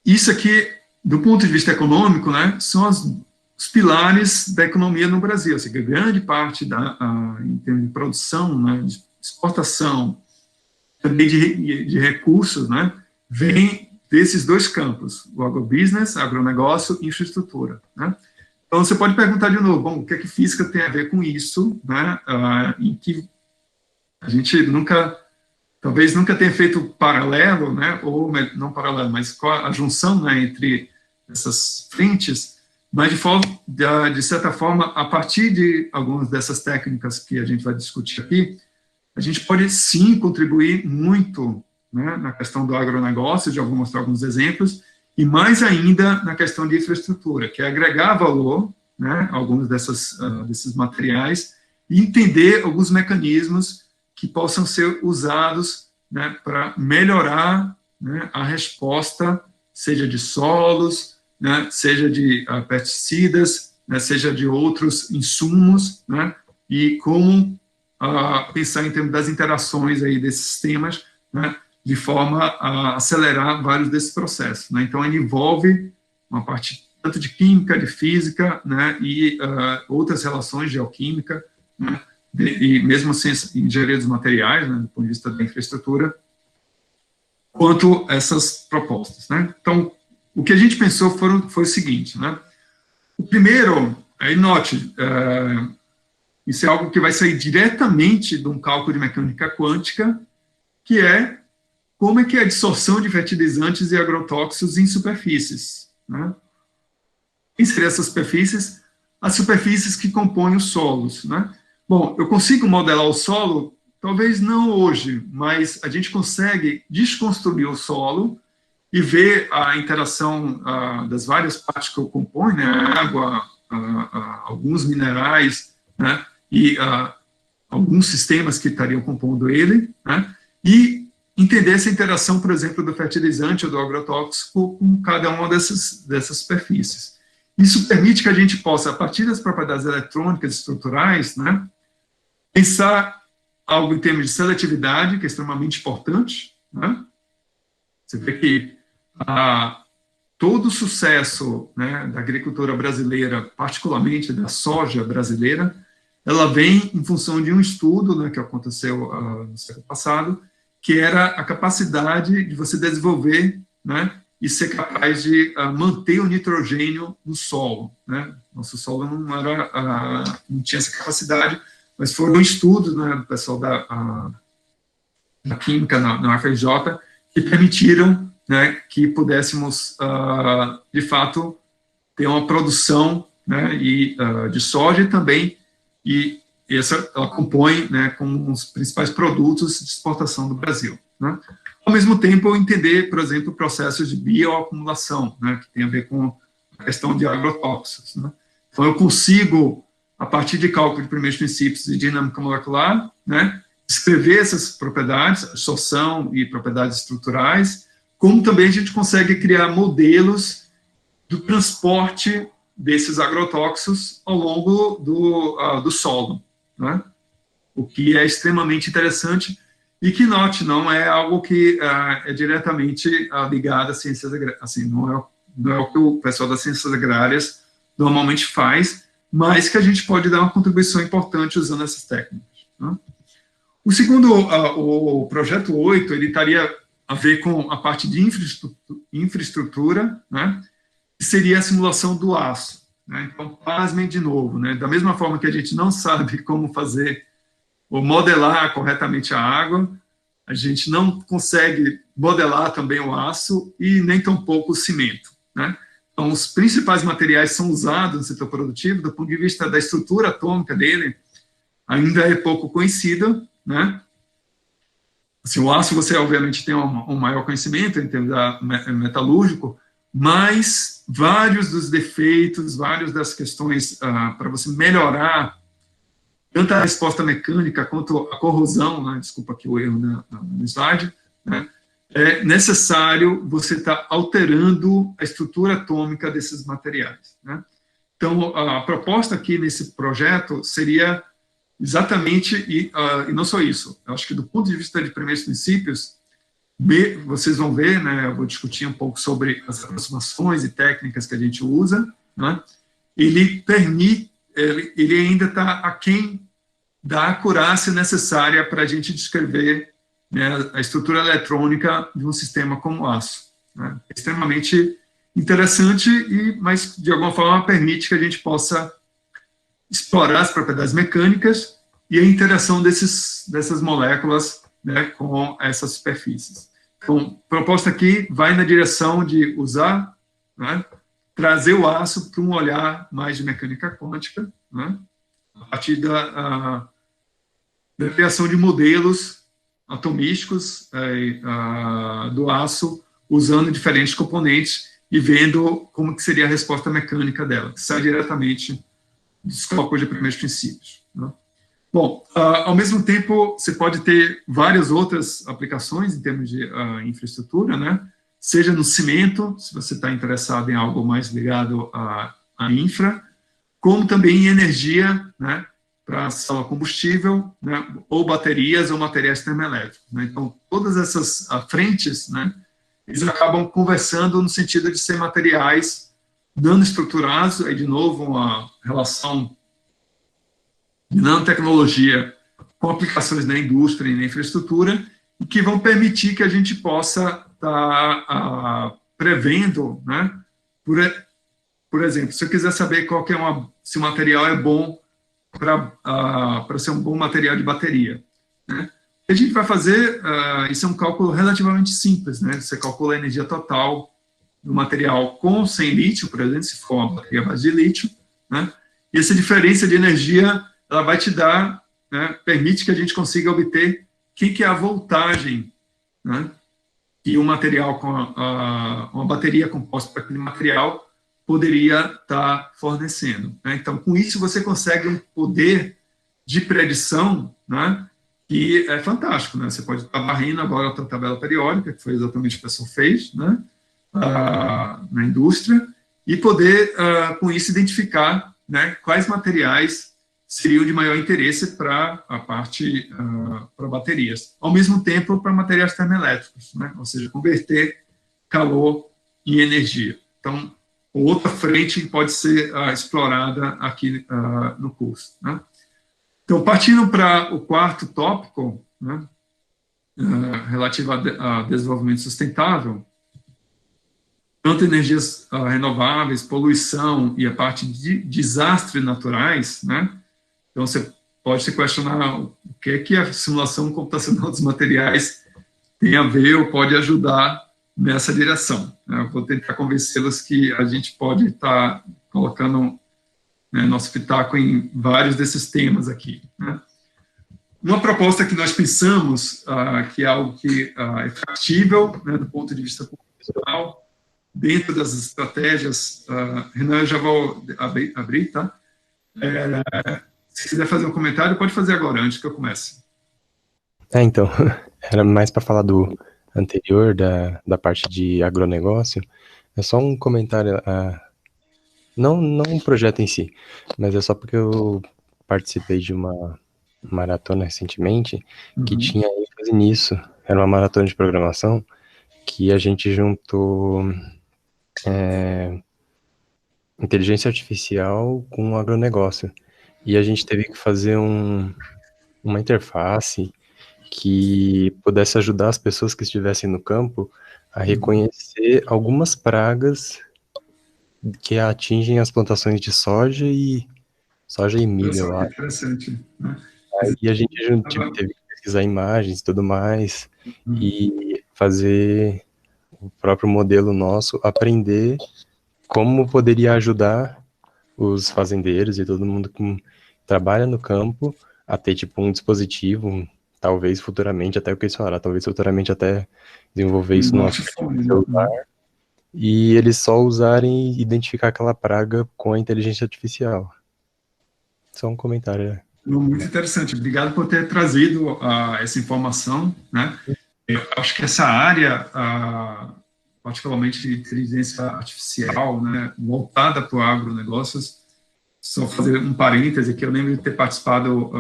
Isso aqui, do ponto de vista econômico, né, são os pilares da economia no Brasil. Ou seja, grande parte em termos de produção, né, de exportação, também de recursos, né, vem desses dois campos, o agrobusiness, agronegócio e infraestrutura, né. Então, você pode perguntar de novo, bom, o que é que física tem a ver com isso, né, em que a gente talvez nunca tenha feito paralelo, né, ou não paralelo, mas a junção, né, entre essas frentes, mas de certa forma, a partir de algumas dessas técnicas que a gente vai discutir aqui, a gente pode sim contribuir muito, né, na questão do agronegócio, já vou mostrar alguns exemplos, e mais ainda na questão de infraestrutura, que é agregar valor, né, a alguns desses materiais, e entender alguns mecanismos que possam ser usados, né, para melhorar, né, a resposta, seja de solos, né, seja de pesticidas, né, seja de outros insumos, né, e como pensar em termos das interações aí desses sistemas, né, de forma a acelerar vários desses processos, né. Então, ele envolve uma parte tanto de química, de física, né, e outras relações, geoquímica, né, e mesmo assim, engenharia dos materiais, né, do ponto de vista da infraestrutura, quanto essas propostas, né. Então, o que a gente pensou foi o seguinte, né. O primeiro, aí note, isso é algo que vai sair diretamente de um cálculo de mecânica quântica, que é como é que é a dissorção de fertilizantes e agrotóxicos em superfícies, né. Quem seriam essas superfícies? As superfícies que compõem os solos, né. Bom, eu consigo modelar o solo? Talvez não hoje, mas a gente consegue desconstruir o solo e ver a interação das várias partes que o compõem, né, água, alguns minerais, né, e alguns sistemas que estariam compondo ele, né, e entender essa interação, por exemplo, do fertilizante ou do agrotóxico com cada uma dessas superfícies. Isso permite que a gente possa, a partir das propriedades eletrônicas e estruturais, né, pensar algo em termos de seletividade, que é extremamente importante, né. Você vê que todo o sucesso, né, da agricultura brasileira, particularmente da soja brasileira, ela vem em função de um estudo, né, que aconteceu no século passado, que era a capacidade de você desenvolver, né, e ser capaz de manter o nitrogênio no solo, né? Nosso solo não tinha essa capacidade, mas foram estudos, né, do pessoal da química na UFRJ que permitiram, né, que pudéssemos, de fato, ter uma produção, né, de soja e também, e ela compõe, né, como os principais produtos de exportação do Brasil, né? Ao mesmo tempo, entender, por exemplo, processos de bioacumulação, né, que tem a ver com a questão de agrotóxicos, né? Então, eu consigo, a partir de cálculo de primeiros princípios de dinâmica molecular, né, descrever essas propriedades, absorção e propriedades estruturais, como também a gente consegue criar modelos do transporte desses agrotóxicos ao longo do solo, né? O que é extremamente interessante e que, note, não é algo que é diretamente ligado às ciências agrárias, assim, não é o que o pessoal das ciências agrárias normalmente faz, mas que a gente pode dar uma contribuição importante usando essas técnicas, né? O segundo, o projeto 8, ele estaria a ver com a parte de infraestrutura, né, que seria a simulação do aço, né? Então, pasmem de novo, né, da mesma forma que a gente não sabe como fazer ou modelar corretamente a água, a gente não consegue modelar também o aço e nem tampouco o cimento, né? Então, os principais materiais são usados no setor produtivo, do ponto de vista da estrutura atômica dele, ainda é pouco conhecida, né? Assim, o aço você, obviamente, tem um maior conhecimento em termos metalúrgico, mas vários dos defeitos, várias das questões para você melhorar tanto a resposta mecânica quanto a corrosão, né? Desculpa aqui o erro no slide, né? É necessário você estar alterando a estrutura atômica desses materiais, né? Então, a proposta aqui nesse projeto seria exatamente, e não só isso, eu acho que do ponto de vista de primeiros princípios, vocês vão ver, né, eu vou discutir um pouco sobre as aproximações e técnicas que a gente usa, né? Ele permite, ele ainda está aquém da acurácia necessária para a gente descrever, né, a estrutura eletrônica de um sistema como o aço, né? É extremamente interessante, mas de alguma forma permite que a gente possa explorar as propriedades mecânicas e a interação dessas moléculas, né, com essas superfícies. Então, a proposta aqui vai na direção de usar, né, trazer o aço para um olhar mais de mecânica quântica, né, a partir da criação de modelos atomísticos do aço, usando diferentes componentes e vendo como que seria a resposta mecânica dela, que sai diretamente dos cálculos de primeiros princípios, né? Bom, ao mesmo tempo, você pode ter várias outras aplicações em termos de infraestrutura, né? Seja no cimento, se você está interessado em algo mais ligado à infra, como também em energia, né, para célula combustível, né, ou baterias ou materiais termoelétricos, né? Então, todas essas frentes, né, eles acabam conversando no sentido de ser materiais nanoestruturados, aí de novo uma relação de nanotecnologia com aplicações na indústria e na infraestrutura, e que vão permitir que a gente possa estar prevendo, né, por exemplo, se eu quiser saber se o material é bom para ser um bom material de bateria, né? O que a gente vai fazer, isso é um cálculo relativamente simples, né? Você calcula a energia total do material com ou sem lítio, por exemplo, se for uma bateria à base de lítio, né? E essa diferença de energia, ela vai te dar, né, permite que a gente consiga obter o que é a voltagem, né, que um material com uma bateria composta por aquele material poderia estar fornecendo, né? Então, com isso, você consegue um poder de predição, né, que é fantástico, né? Você pode estar varrendo agora a tabela periódica, que foi exatamente o que o pessoal fez, né, na indústria, e poder, com isso, identificar, né, quais materiais seriam de maior interesse para a parte, para baterias. Ao mesmo tempo, para materiais termoelétricos, né? Ou seja, converter calor em energia. Então, outra frente pode ser explorada aqui no curso, né? Então, partindo para o quarto tópico, né, relativo a desenvolvimento sustentável, tanto energias renováveis, poluição e a parte de desastres naturais, né? Então, você pode se questionar o que a simulação computacional dos materiais tem a ver ou pode ajudar nessa direção, né? Eu vou tentar convencê-los que a gente pode estar colocando, né, nosso pitaco em vários desses temas aqui, né? Uma proposta que nós pensamos, que é algo que é factível, né, do ponto de vista computacional, dentro das estratégias, Renan, eu já vou abrir, tá? Se quiser fazer um comentário, pode fazer agora, antes que eu comece. Então, era mais para falar do anterior, da parte de agronegócio. É só um comentário, não um projeto em si, mas é só porque eu participei de uma maratona recentemente que tinha ênfase nisso. Era uma maratona de programação que a gente juntou inteligência artificial com agronegócio. E a gente teve que fazer uma interface que pudesse ajudar as pessoas que estivessem no campo a reconhecer algumas pragas que atingem as plantações de soja e milho, eu acho. Interessante, né? Aí a gente teve que pesquisar imagens e tudo mais e fazer o próprio modelo nosso, aprender como poderia ajudar os fazendeiros e todo mundo que trabalha no campo a ter, tipo, um dispositivo, talvez futuramente, até o que eles falaram, talvez futuramente até desenvolver isso no celular, e eles só usarem e identificar aquela praga com a inteligência artificial. Só um comentário. Muito interessante, obrigado por ter trazido essa informação, né? Eu acho que essa área, particularmente de inteligência artificial, né, voltada para o agronegócios, só fazer um parêntese aqui, eu lembro de ter participado,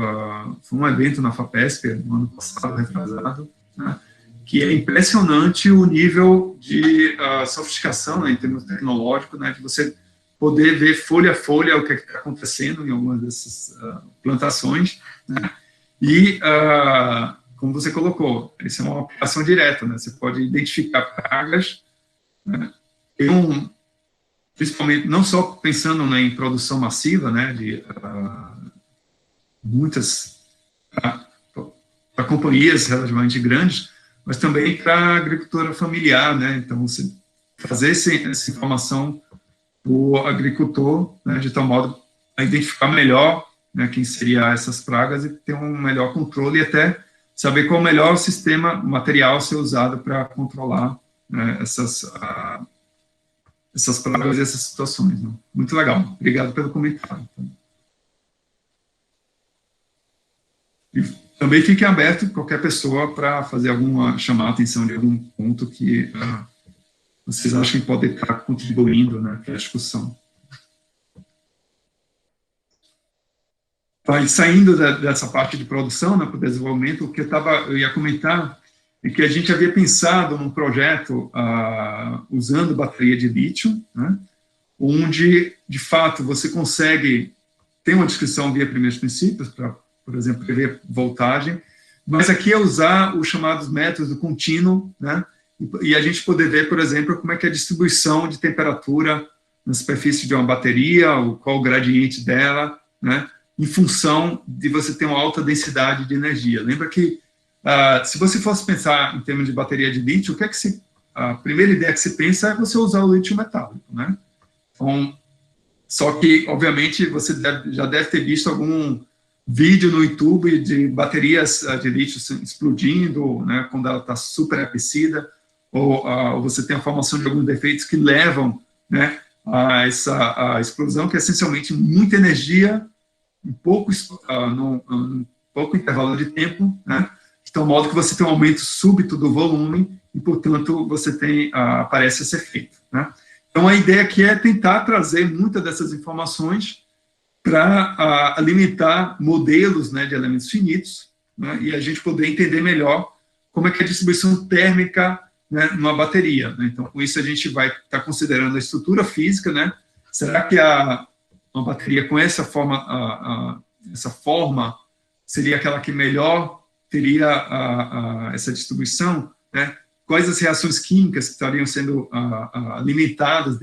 foi um evento na FAPESP, no ano passado, retrasado, né, que é impressionante o nível de sofisticação, né, em termos tecnológicos, né, de você poder ver folha a folha o que está acontecendo em algumas dessas plantações, né, e, como você colocou, isso é uma aplicação direta, né, você pode identificar pragas, né, principalmente, não só pensando, né, em produção massiva, né, de muitas para companhias relativamente grandes, mas também para a agricultura familiar, né, então você fazer essa informação para o agricultor, né, de tal modo a identificar melhor, né, quem seria essas pragas e ter um melhor controle e até saber qual é o melhor sistema material ser usado para controlar, né, essas pragas e essas situações, né? Muito legal. Obrigado pelo comentário. E também fique aberto qualquer pessoa para fazer chamar a atenção de algum ponto que vocês acham que pode estar contribuindo, né, para a discussão. Tá, saindo dessa parte de produção, né, para o desenvolvimento, o que eu ia comentar é que a gente havia pensado num projeto usando bateria de lítio, né, onde, de fato, você consegue ter uma descrição via primeiros princípios, para, por exemplo, prever voltagem, mas aqui é usar os chamados métodos do contínuo, né, e a gente poder ver, por exemplo, como é que é a distribuição de temperatura na superfície de uma bateria, qual o gradiente dela, né, em função de você ter uma alta densidade de energia. Lembra que, se você fosse pensar em termos de bateria de lítio, a primeira ideia que você pensa é você usar o lítio metálico, né? Então, só que, obviamente, você já deve ter visto algum vídeo no YouTube de baterias de lítio explodindo, né, quando ela está super aquecida, ou você tem a formação de alguns defeitos que levam, né, a essa explosão, que é essencialmente muita energia em pouco intervalo de tempo, né, de tal modo que você tem um aumento súbito do volume e, portanto, você aparece esse efeito, né. Então, a ideia aqui é tentar trazer muitas dessas informações para alimentar modelos, né, de elementos finitos, né, e a gente poder entender melhor como é que a distribuição térmica né, numa bateria, né? Então, com isso, a gente vai estar considerando a estrutura física, né? Será que uma bateria com essa forma seria aquela que melhor teria essa distribuição, né? Quais as reações químicas que estariam sendo limitadas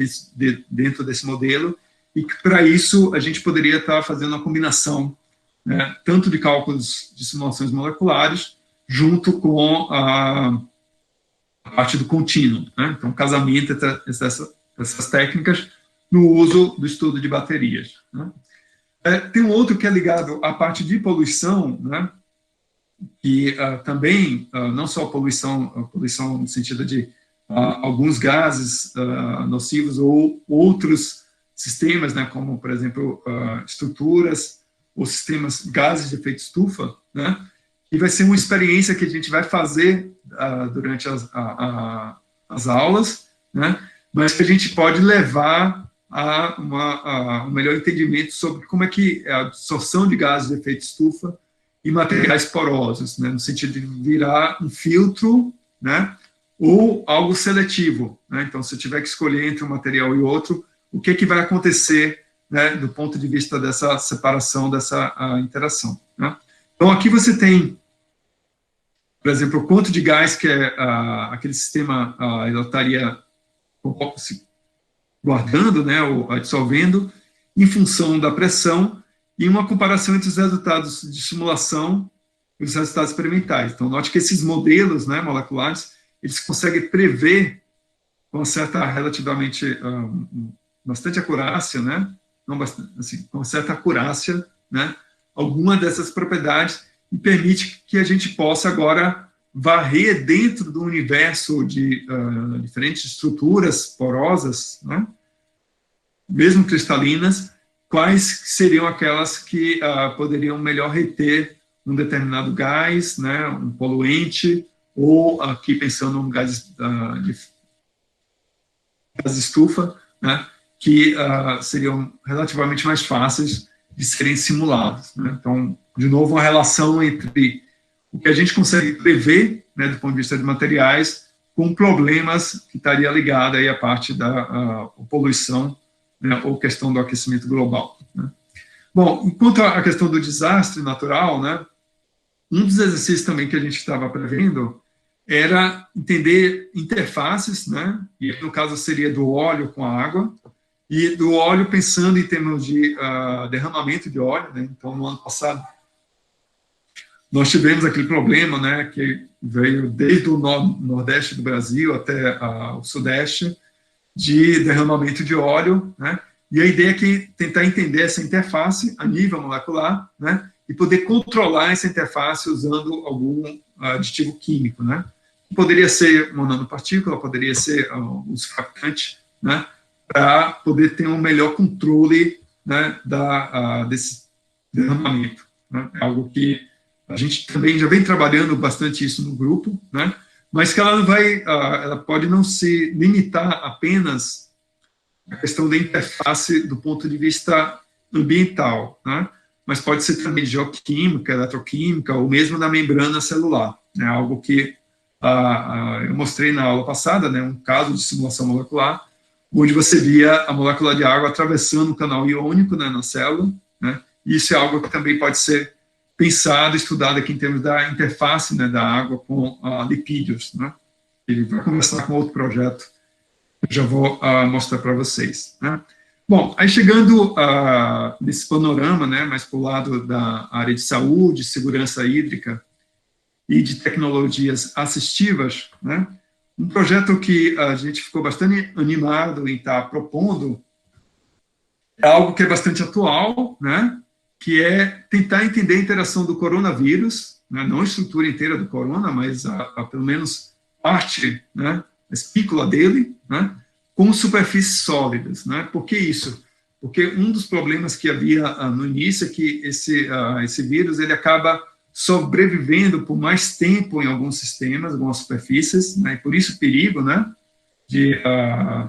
dentro desse modelo, e que, para isso, a gente poderia estar fazendo uma combinação, né, tanto de cálculos de simulações moleculares, junto com a parte do contínuo, né? Então, casamento entre essas técnicas no uso do estudo de baterias, né? Tem um outro que é ligado à parte de poluição, né? Que também, não só poluição no sentido de alguns gases nocivos ou outros sistemas, né, como, por exemplo, estruturas ou sistemas, gases de efeito estufa, né? E vai ser uma experiência que a gente vai fazer durante as aulas, né? Mas que a gente pode levar a um melhor entendimento sobre como é que a absorção de gases de efeito estufa e materiais porosos, né? No sentido de virar um filtro, né? Ou algo seletivo, né? Então, se eu tiver que escolher entre um material e outro, o que vai acontecer, né, do ponto de vista dessa separação, dessa interação, né? Então, aqui você tem, por exemplo, o quanto de gás que aquele sistema ele estaria se guardando, né, ou dissolvendo, em função da pressão, e uma comparação entre os resultados de simulação e os resultados experimentais. Então, note que esses modelos, né, moleculares, eles conseguem prever com uma certa, relativamente, bastante acurácia, né, não bastante, assim, com certa acurácia, né, alguma dessas propriedades, e permite que a gente possa agora varrer dentro do universo de diferentes estruturas porosas, né, mesmo cristalinas, quais seriam aquelas que poderiam melhor reter um determinado gás, né, um poluente, ou aqui pensando em um gás de estufa, né, que seriam relativamente mais fáceis de serem simulados, né? Então, de novo, uma relação entre o que a gente consegue prever, né, do ponto de vista de materiais, com problemas que estaria ligado aí à parte da poluição, né, ou questão do aquecimento global, né? Bom, enquanto a questão do desastre natural, né, um dos exercícios também que a gente estava prevendo era entender interfaces, né, e no caso seria do óleo com a água, e do óleo pensando em termos de derramamento de óleo, né? Então, no ano passado, nós tivemos aquele problema, né, que veio desde o nordeste do Brasil até o sudeste, de derramamento de óleo, né? E a ideia é que tentar entender essa interface a nível molecular, né, e poder controlar essa interface usando algum aditivo químico, né? Poderia ser uma nanopartícula, poderia ser um surfactante, né, para poder ter um melhor controle, né, desse derramamento, né? É algo que a gente também já vem trabalhando bastante isso no grupo, né? Mas que ela não vai, ela pode não se limitar apenas à questão da interface do ponto de vista ambiental, né? Mas pode ser também geoquímica, eletroquímica, ou mesmo na membrana celular, né? Algo que eu mostrei na aula passada, né? Um caso de simulação molecular, onde você via a molécula de água atravessando o canal iônico, né, na célula, né? E isso é algo que também pode ser pensado, estudado aqui em termos da interface, né, da água com lipídios, né? Ele vai começar com outro projeto, eu já vou mostrar para vocês, né? Bom, aí chegando nesse panorama, né, mais para o lado da área de saúde, segurança hídrica e de tecnologias assistivas, né? Um projeto que a gente ficou bastante animado em estar propondo é algo que é bastante atual, né? Que é tentar entender a interação do coronavírus, né? Não a estrutura inteira do corona, mas pelo menos parte, né, a espícula dele, né, com superfícies sólidas, né? Por que isso? Porque um dos problemas que havia no início é que esse vírus ele acaba sobrevivendo por mais tempo em alguns sistemas, algumas superfícies, né? E por isso o perigo, né?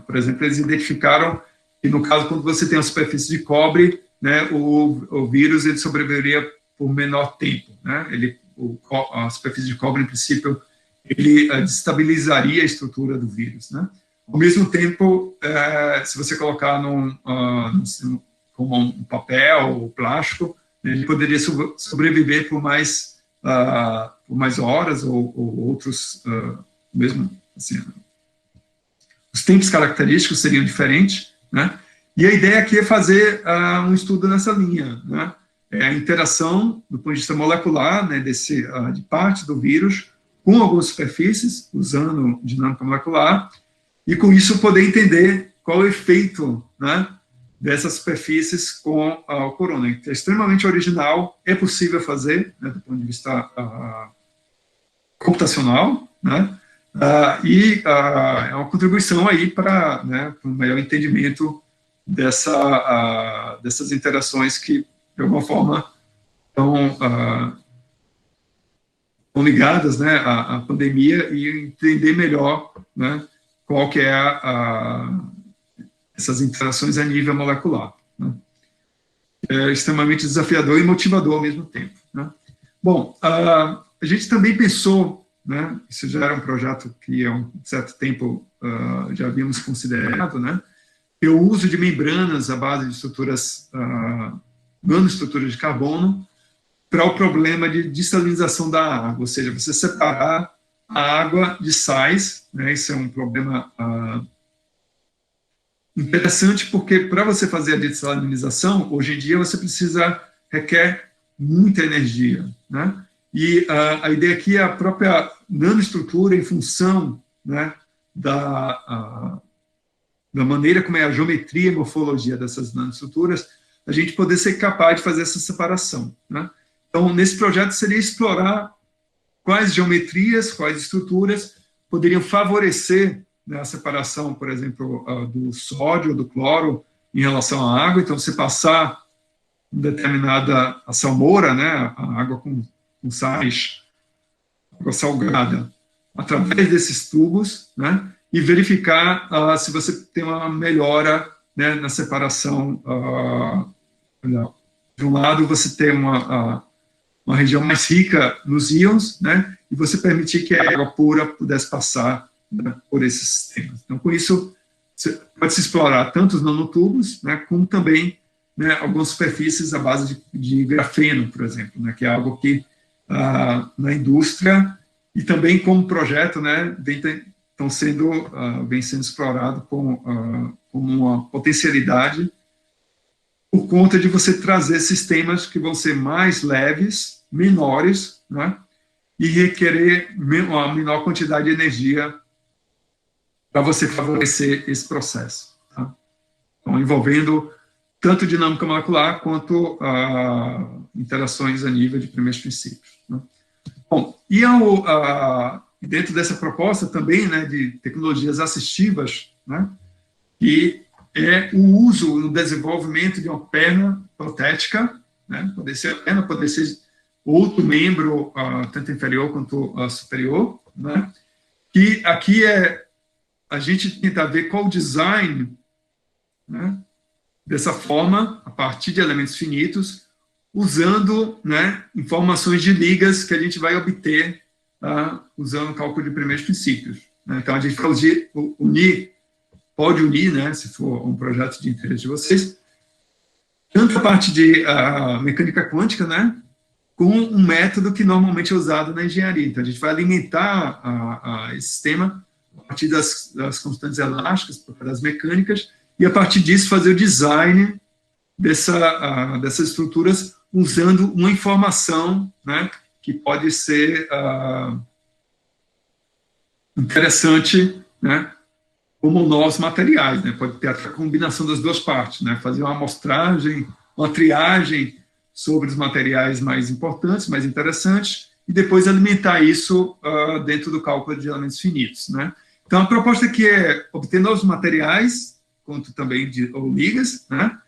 Por exemplo, eles identificaram que no caso quando você tem uma superfície de cobre, né, o vírus ele sobreviveria por menor tempo, né? A superfície de cobre, em princípio, ele destabilizaria a estrutura do vírus, né? Ao mesmo tempo, se você colocar como um papel ou plástico, ele poderia sobreviver por mais horas ou outros, mesmo assim, os tempos característicos seriam diferentes, né? E a ideia aqui é fazer um estudo nessa linha, né? A interação, do ponto de vista molecular, né, de parte do vírus com algumas superfícies, usando dinâmica molecular, e com isso poder entender qual é o efeito, né, dessas superfícies com o corona, que é extremamente original, é possível fazer, né, do ponto de vista computacional, né, e é uma contribuição aí para, né, um melhor entendimento dessas interações que, de alguma forma, estão ligadas, né, à pandemia, e entender melhor, né, qual que é essas interações a nível molecular, né. É extremamente desafiador e motivador ao mesmo tempo, né. Bom, a gente também pensou, né, isso já era um projeto que há um certo tempo já havíamos considerado, né, o uso de membranas à base de estruturas, nanoestruturas de carbono, para o problema de dessalinização da água, ou seja, você separar a água de sais, né, isso é um problema interessante, porque para você fazer a dessalinização, hoje em dia você requer muita energia, né, e a ideia aqui é a própria nanoestrutura em função, né, da maneira como é a geometria e morfologia dessas nanoestruturas, a gente poder ser capaz de fazer essa separação, né. Então, nesse projeto seria explorar quais geometrias, quais estruturas poderiam favorecer, né, a separação, por exemplo, do sódio ou do cloro em relação à água. Então, você passar uma determinada salmoura, né, a água com sais, água salgada, através desses tubos, né, e verificar se você tem uma melhora, né, na separação. De um lado, você tem uma região mais rica nos íons, né, e você permitir que a água pura pudesse passar, né, por esses sistemas. Então, com isso, pode-se explorar tanto os nanotubos, né, como também, né, algumas superfícies à base de grafeno, por exemplo, né, que é algo que na indústria e também como projeto, né, vem sendo explorado como uma potencialidade por conta de você trazer sistemas que vão ser mais leves, menores, né, e requerer uma menor quantidade de energia para você favorecer esse processo, tá? Então, envolvendo tanto dinâmica molecular quanto interações a nível de primeiros princípios, né? Bom, e dentro dessa proposta também, né, de tecnologias assistivas, né, que é o uso, o desenvolvimento de uma perna protética, né, poder ser a perna, poder ser outro membro, tanto inferior quanto superior, né, que aqui a gente tenta ver qual o design, né, dessa forma, a partir de elementos finitos, usando, né, informações de ligas que a gente vai obter usando o cálculo de primeiros princípios, né. Então, a gente pode unir, né, se for um projeto de interesse de vocês, tanto a parte de mecânica quântica, né, com um método que normalmente é usado na engenharia. Então, a gente vai alimentar esse sistema a partir das constantes elásticas, das mecânicas, e a partir disso fazer o design dessas estruturas usando uma informação, né, que pode ser interessante, né, como novos materiais, né? Pode ter a combinação das duas partes, né? Fazer uma amostragem, uma triagem sobre os materiais mais importantes, mais interessantes, e depois alimentar isso dentro do cálculo de elementos finitos, né? Então, a proposta aqui é obter novos materiais, quanto também ou ligas, né,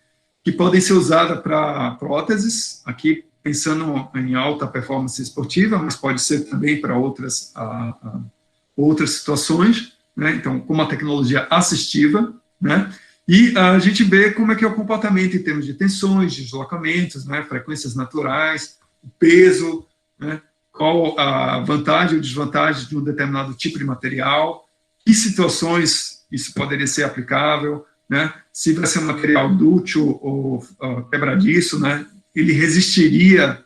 que podem ser usadas para próteses, aqui pensando em alta performance esportiva, mas pode ser também para outras situações, né? Então, com uma tecnologia assistiva, né? E a gente vê como é que é o comportamento em termos de tensões, de deslocamentos, né, frequências naturais, o peso, né, qual a vantagem ou desvantagem de um determinado tipo de material, que situações isso poderia ser aplicável, né? Se vai ser um material dúctil ou quebradiço, né? Ele resistiria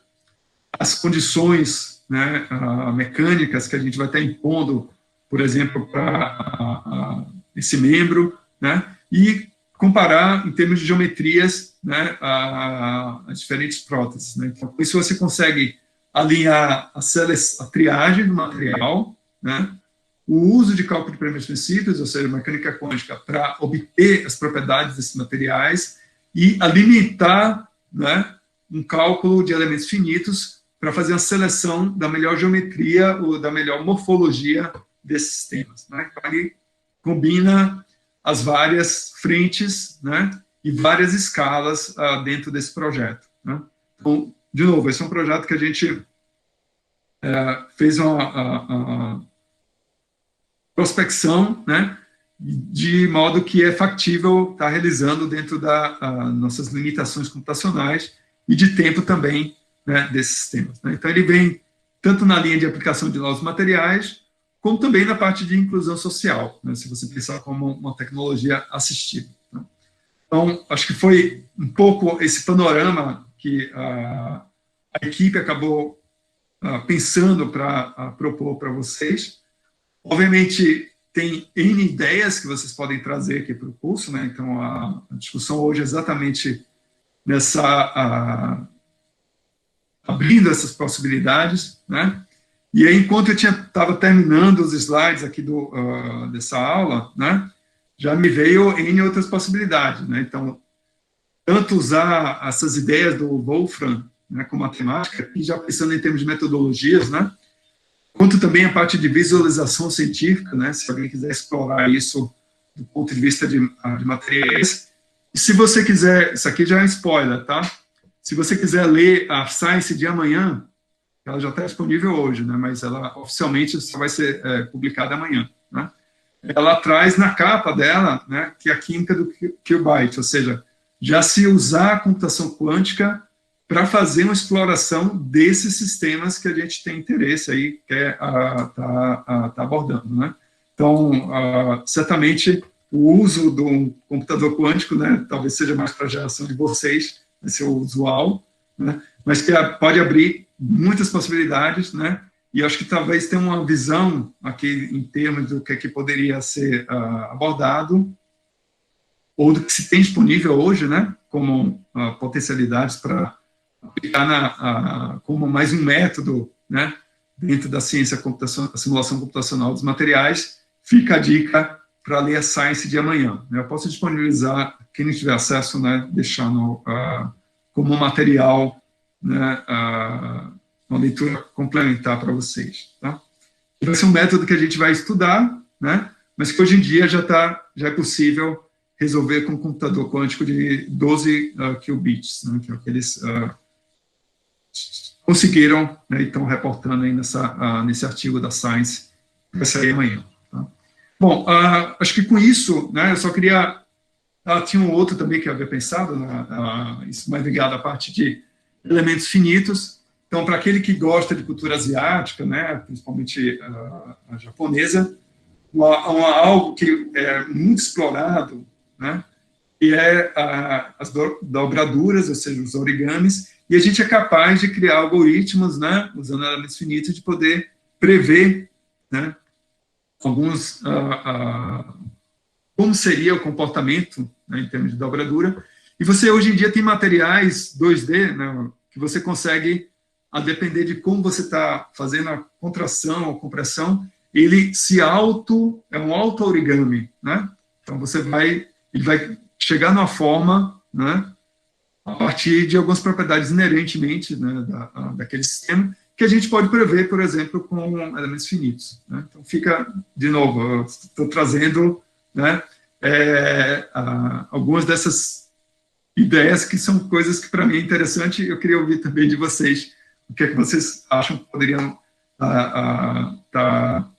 às condições, né, mecânicas que a gente vai estar impondo, por exemplo, para esse membro, né? E comparar em termos de geometrias, né, as diferentes próteses, né? Então, com isso você consegue alinhar a triagem do material, né, o uso de cálculo de parametros específicos, ou seja, mecânica quântica, para obter as propriedades desses materiais e a limitar, né, um cálculo de elementos finitos para fazer a seleção da melhor geometria ou da melhor morfologia desses sistemas, né? Então, ele combina as várias frentes, né, e várias escalas dentro desse projeto, né? Então, de novo, esse é um projeto que a gente fez uma prospecção, né, de modo que é factível estar realizando dentro das nossas limitações computacionais e de tempo também, né, desses sistemas, né? Então, ele vem tanto na linha de aplicação de novos materiais, como também na parte de inclusão social, né, se você pensar como uma tecnologia assistiva, né? Então, acho que foi um pouco esse panorama que a equipe acabou pensando para propor para vocês. Obviamente, tem N ideias que vocês podem trazer aqui para o curso, né? Então, a discussão hoje é exatamente abrindo essas possibilidades, né? E aí, enquanto eu estava terminando os slides aqui dessa aula, né, já me veio N outras possibilidades, né? Então, tanto usar essas ideias do Wolfram, né, com matemática, e já pensando em termos de metodologias, né, quanto também a parte de visualização científica, né, se alguém quiser explorar isso do ponto de vista de materiais. E se você quiser, isso aqui já é um spoiler, tá? Se você quiser ler a Science de amanhã, ela já está disponível hoje, né, mas ela oficialmente só vai ser publicada amanhã, né? Ela traz na capa dela, né, que é a química do qubit, ou seja, já se usar a computação quântica para fazer uma exploração desses sistemas que a gente tem interesse aí, quer tá abordando, né? Então, certamente, o uso do computador quântico, né, talvez seja mais para a geração de vocês, vai ser o usual, né, mas que pode abrir muitas possibilidades, né, e acho que talvez tenha uma visão aqui em termos do que poderia ser abordado, ou do que se tem disponível hoje, né, como potencialidades para aplicar como mais um método, né, dentro da ciência a simulação computacional dos materiais. Fica a dica para ler a Science de amanhã, né? Eu posso disponibilizar, quem não tiver acesso, né, deixar como material, né, uma leitura complementar para vocês, tá? Vai ser um método que a gente vai estudar, né, mas que hoje em dia já é possível resolver com um computador quântico de 12 qubits, né, que é o que eles conseguiram, né, e estão reportando aí nesse artigo da Science, que vai sair amanhã, tá? Bom, acho que com isso, né, eu só queria... tinha um outro também que eu havia pensado, né, isso mais ligado à parte de elementos finitos. Então, para aquele que gosta de cultura asiática, né, principalmente a japonesa, algo que é muito explorado, né, e é as dobraduras, ou seja, os origamis, e a gente é capaz de criar algoritmos, né, usando elementos finitos, de poder prever, né, alguns como seria o comportamento, né, em termos de dobradura. E você hoje em dia tem materiais 2D, né, que você consegue, a depender de como você está fazendo a contração ou compressão, ele é um auto-origami, né? Então ele vai chegar numa forma, né, a partir de algumas propriedades inerentemente, né, daquele sistema, que a gente pode prever, por exemplo, com elementos finitos, né? Então fica, de novo, eu estou trazendo, né, algumas dessas ideias que são coisas que para mim é interessante. Eu queria ouvir também de vocês o que é que vocês acham que poderiam estar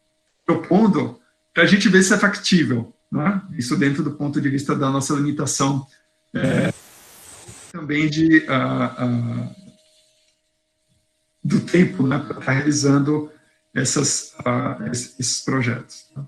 propondo para a gente ver se é factível, né? Isso dentro do ponto de vista da nossa limitação, também do tempo, né, para estar realizando esses projetos. Tá?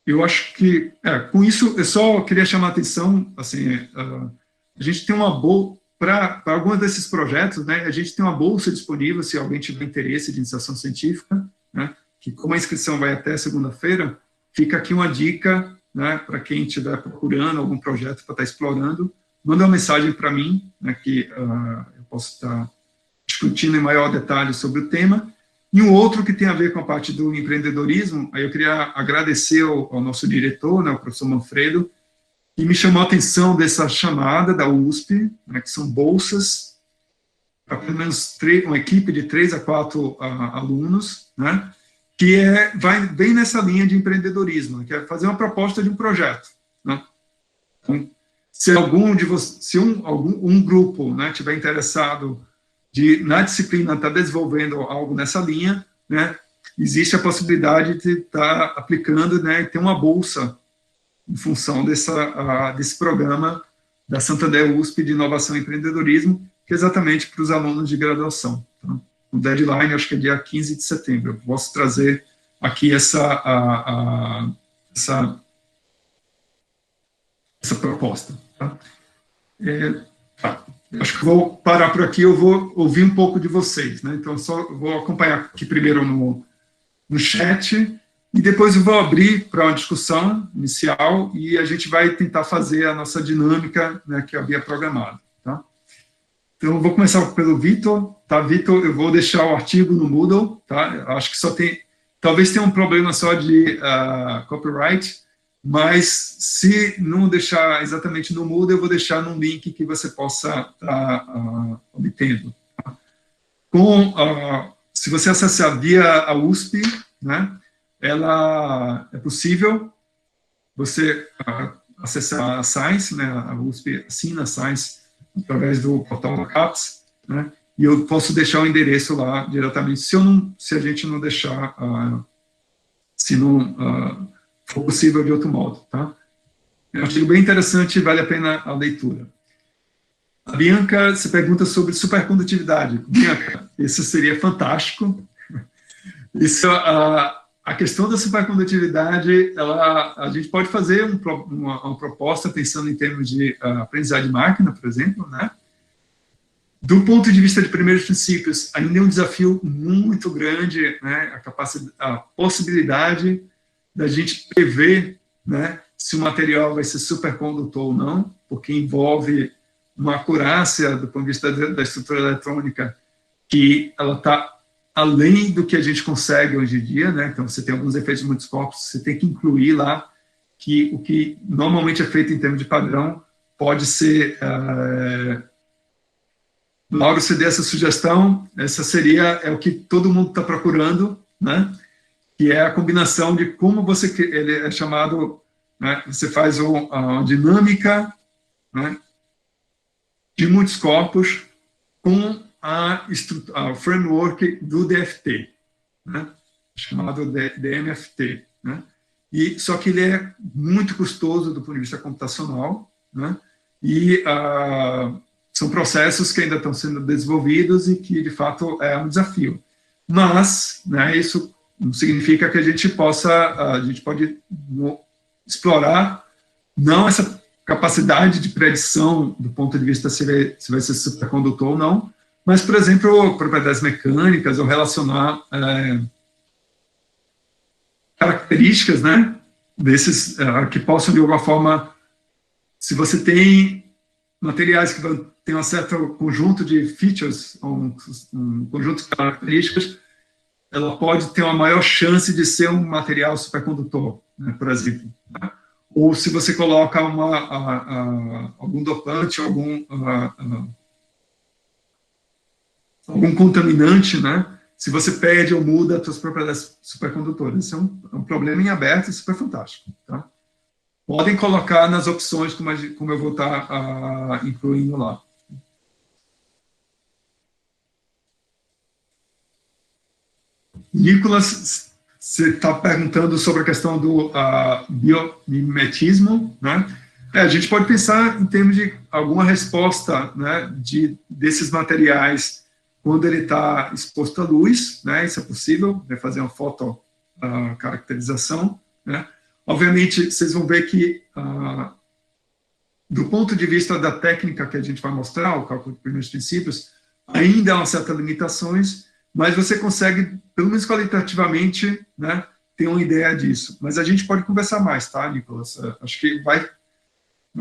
Eu acho que, com isso, eu só queria chamar a atenção, assim, a gente tem uma bolsa, para alguns desses projetos, né, a gente tem uma bolsa disponível, se alguém tiver interesse de iniciação científica, né, que como a inscrição vai até segunda-feira, fica aqui uma dica, né, para quem estiver procurando algum projeto para estar explorando, manda uma mensagem para mim, né, que eu posso estar discutindo em maior detalhe sobre o tema. E um outro que tem a ver com a parte do empreendedorismo, aí eu queria agradecer ao nosso diretor, né, o professor Manfredo, que me chamou a atenção dessa chamada da USP, né, que são bolsas para pelo menos uma equipe de 3 a 4 alunos, né, que vai bem nessa linha de empreendedorismo, que é fazer uma proposta de um projeto. Né. Então, se um grupo, né, tiver interessado na disciplina estar desenvolvendo algo nessa linha, né, existe a possibilidade de estar aplicando, né, e ter uma bolsa em função desse programa da Santander USP de Inovação e Empreendedorismo, que é exatamente para os alunos de graduação. Tá? O deadline, acho que é dia 15 de setembro. Eu posso trazer aqui essa proposta. Tá? Acho que vou parar por aqui, eu vou ouvir um pouco de vocês. Né? Então, vou acompanhar aqui primeiro no chat, e depois eu vou abrir para uma discussão inicial e a gente vai tentar fazer a nossa dinâmica, né, que eu havia programado. Tá? Então, eu vou começar pelo Vitor. Tá, Vitor, eu vou deixar o artigo no Moodle. Tá? Eu acho que talvez tenha um problema só de copyright, mas se não deixar exatamente no Moodle, eu vou deixar num link que você possa estar obtendo. Tá? Se você acessar via a USP, né, é possível você acessar a Science, né, a USP assina a Science através do portal da CAPES, né, e eu posso deixar o endereço lá diretamente, se a gente não deixar, se não for possível de outro modo. Tá? É um artigo bem interessante, vale a pena a leitura. A Bianca se pergunta sobre supercondutividade. Bianca, isso seria fantástico. Isso, a questão da supercondutividade, a gente pode fazer uma proposta pensando em termos de aprendizagem de máquina, por exemplo, né? Do ponto de vista de primeiros princípios, ainda é um desafio muito grande, né? A possibilidade da gente prever, né, se o material vai ser supercondutor ou não, porque envolve uma acurácia do ponto de vista da estrutura eletrônica que ela está além do que a gente consegue hoje em dia, né? Então, você tem alguns efeitos de muitos corpos, você tem que incluir lá que o que normalmente é feito em termos de padrão pode ser... Lauro, você deu essa sugestão, é o que todo mundo está procurando, né? Que é a combinação de como ele é chamado, né? Você faz uma dinâmica, né, de muitos corpos com a framework do DFT, né, chamado DMFT, né, só que ele é muito custoso do ponto de vista computacional, né, e são processos que ainda estão sendo desenvolvidos e que, de fato, é um desafio. Mas, né, isso não significa que a gente pode explorar não essa capacidade de predição do ponto de vista se vai ser supercondutor ou não, mas, por exemplo, propriedades mecânicas ou relacionar características, né, desses que possam, de alguma forma, se você tem materiais que têm um certo conjunto de features, um conjunto de características, ela pode ter uma maior chance de ser um material supercondutor, né, por exemplo. Né? Ou se você coloca algum dopante, algum contaminante, né, se você perde ou muda as suas propriedades supercondutoras. Isso é um problema em aberto e super fantástico. Tá? Podem colocar nas opções, como eu vou estar incluindo lá. Nicolas, você está perguntando sobre a questão do biomimetismo, né? A gente pode pensar em termos de alguma resposta, né, desses materiais quando ele está exposto à luz, né? Isso é possível, né? Fazer uma fotocaracterização, né? Obviamente, vocês vão ver que, do ponto de vista da técnica que a gente vai mostrar, o cálculo de primeiros princípios, ainda há uma certas limitações, mas você consegue, pelo menos qualitativamente, né, ter uma ideia disso. Mas a gente pode conversar mais, tá, Nicolas? Acho que vai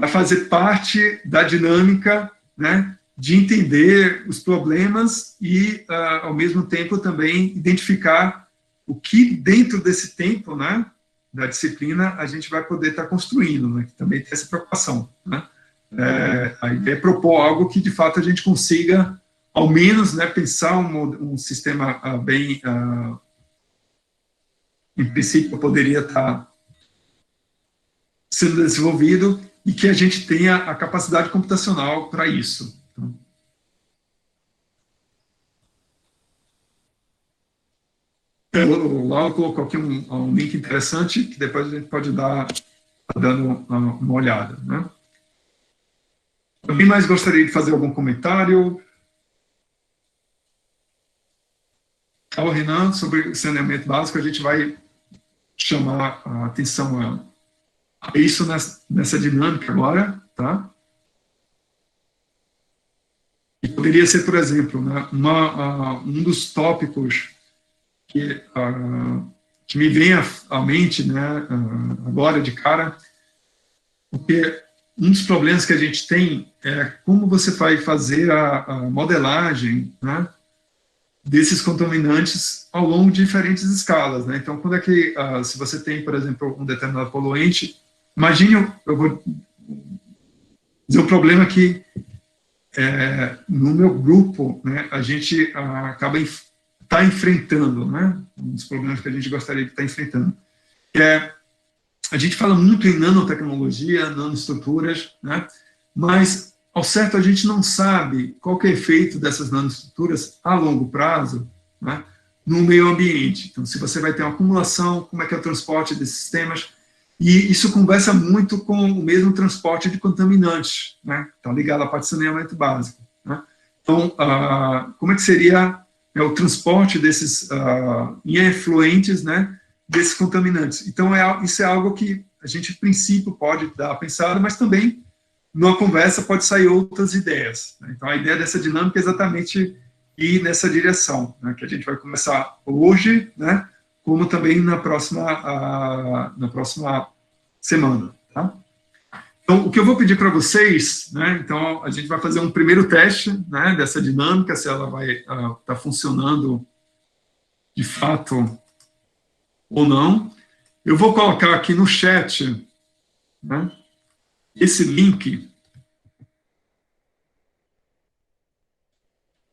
fazer parte da dinâmica, né, de entender os problemas e, ao mesmo tempo, também identificar o que, dentro desse tempo, né, da disciplina, a gente vai poder estar construindo, né, que também tem essa preocupação, né. A ideia é propor algo que, de fato, a gente consiga, ao menos, né, pensar um sistema bem, em princípio, poderia estar sendo desenvolvido e que a gente tenha a capacidade computacional para isso. O Laura colocou aqui um link interessante que depois a gente pode dar dando uma olhada, né? Alguém mais gostaria de fazer algum comentário? Ao Renan, sobre o saneamento básico, a gente vai chamar a atenção a isso nessa dinâmica agora, tá? E poderia ser, por exemplo, né, um dos tópicos que me vem à mente, né, agora de cara, porque um dos problemas que a gente tem é como você vai fazer a modelagem, né, desses contaminantes ao longo de diferentes escalas, né? Então, quando é que, se você tem, por exemplo, um determinado poluente, imagine, eu vou dizer um problema que no meu grupo, né, a gente acaba enfrentando, né, um dos problemas que a gente gostaria de estar enfrentando, que é, a gente fala muito em nanotecnologia, nanoestruturas, né, mas, ao certo, a gente não sabe qual que é o efeito dessas nanoestruturas a longo prazo, né, no meio ambiente. Então, se você vai ter uma acumulação, como é que é o transporte desses sistemas, e isso conversa muito com o mesmo transporte de contaminantes, né, então ligado à parte de saneamento básico, né. Então, como é que seria o transporte desses efluentes, né, desses contaminantes? Então, isso é algo que a gente, em princípio, pode dar a pensada, mas também, numa conversa, pode sair outras ideias, né? Então, a ideia dessa dinâmica é exatamente ir nessa direção, né, que a gente vai começar hoje, né, como também na próxima semana, tá? Então, o que eu vou pedir para vocês, né, então, a gente vai fazer um primeiro teste, né, dessa dinâmica, se ela vai estar funcionando de fato ou não. Eu vou colocar aqui no chat, né, esse link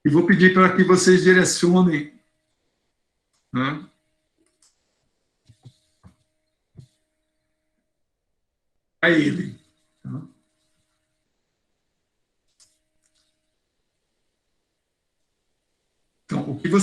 e vou pedir para que vocês direcionem, né, a ele. Tá? Então, o que você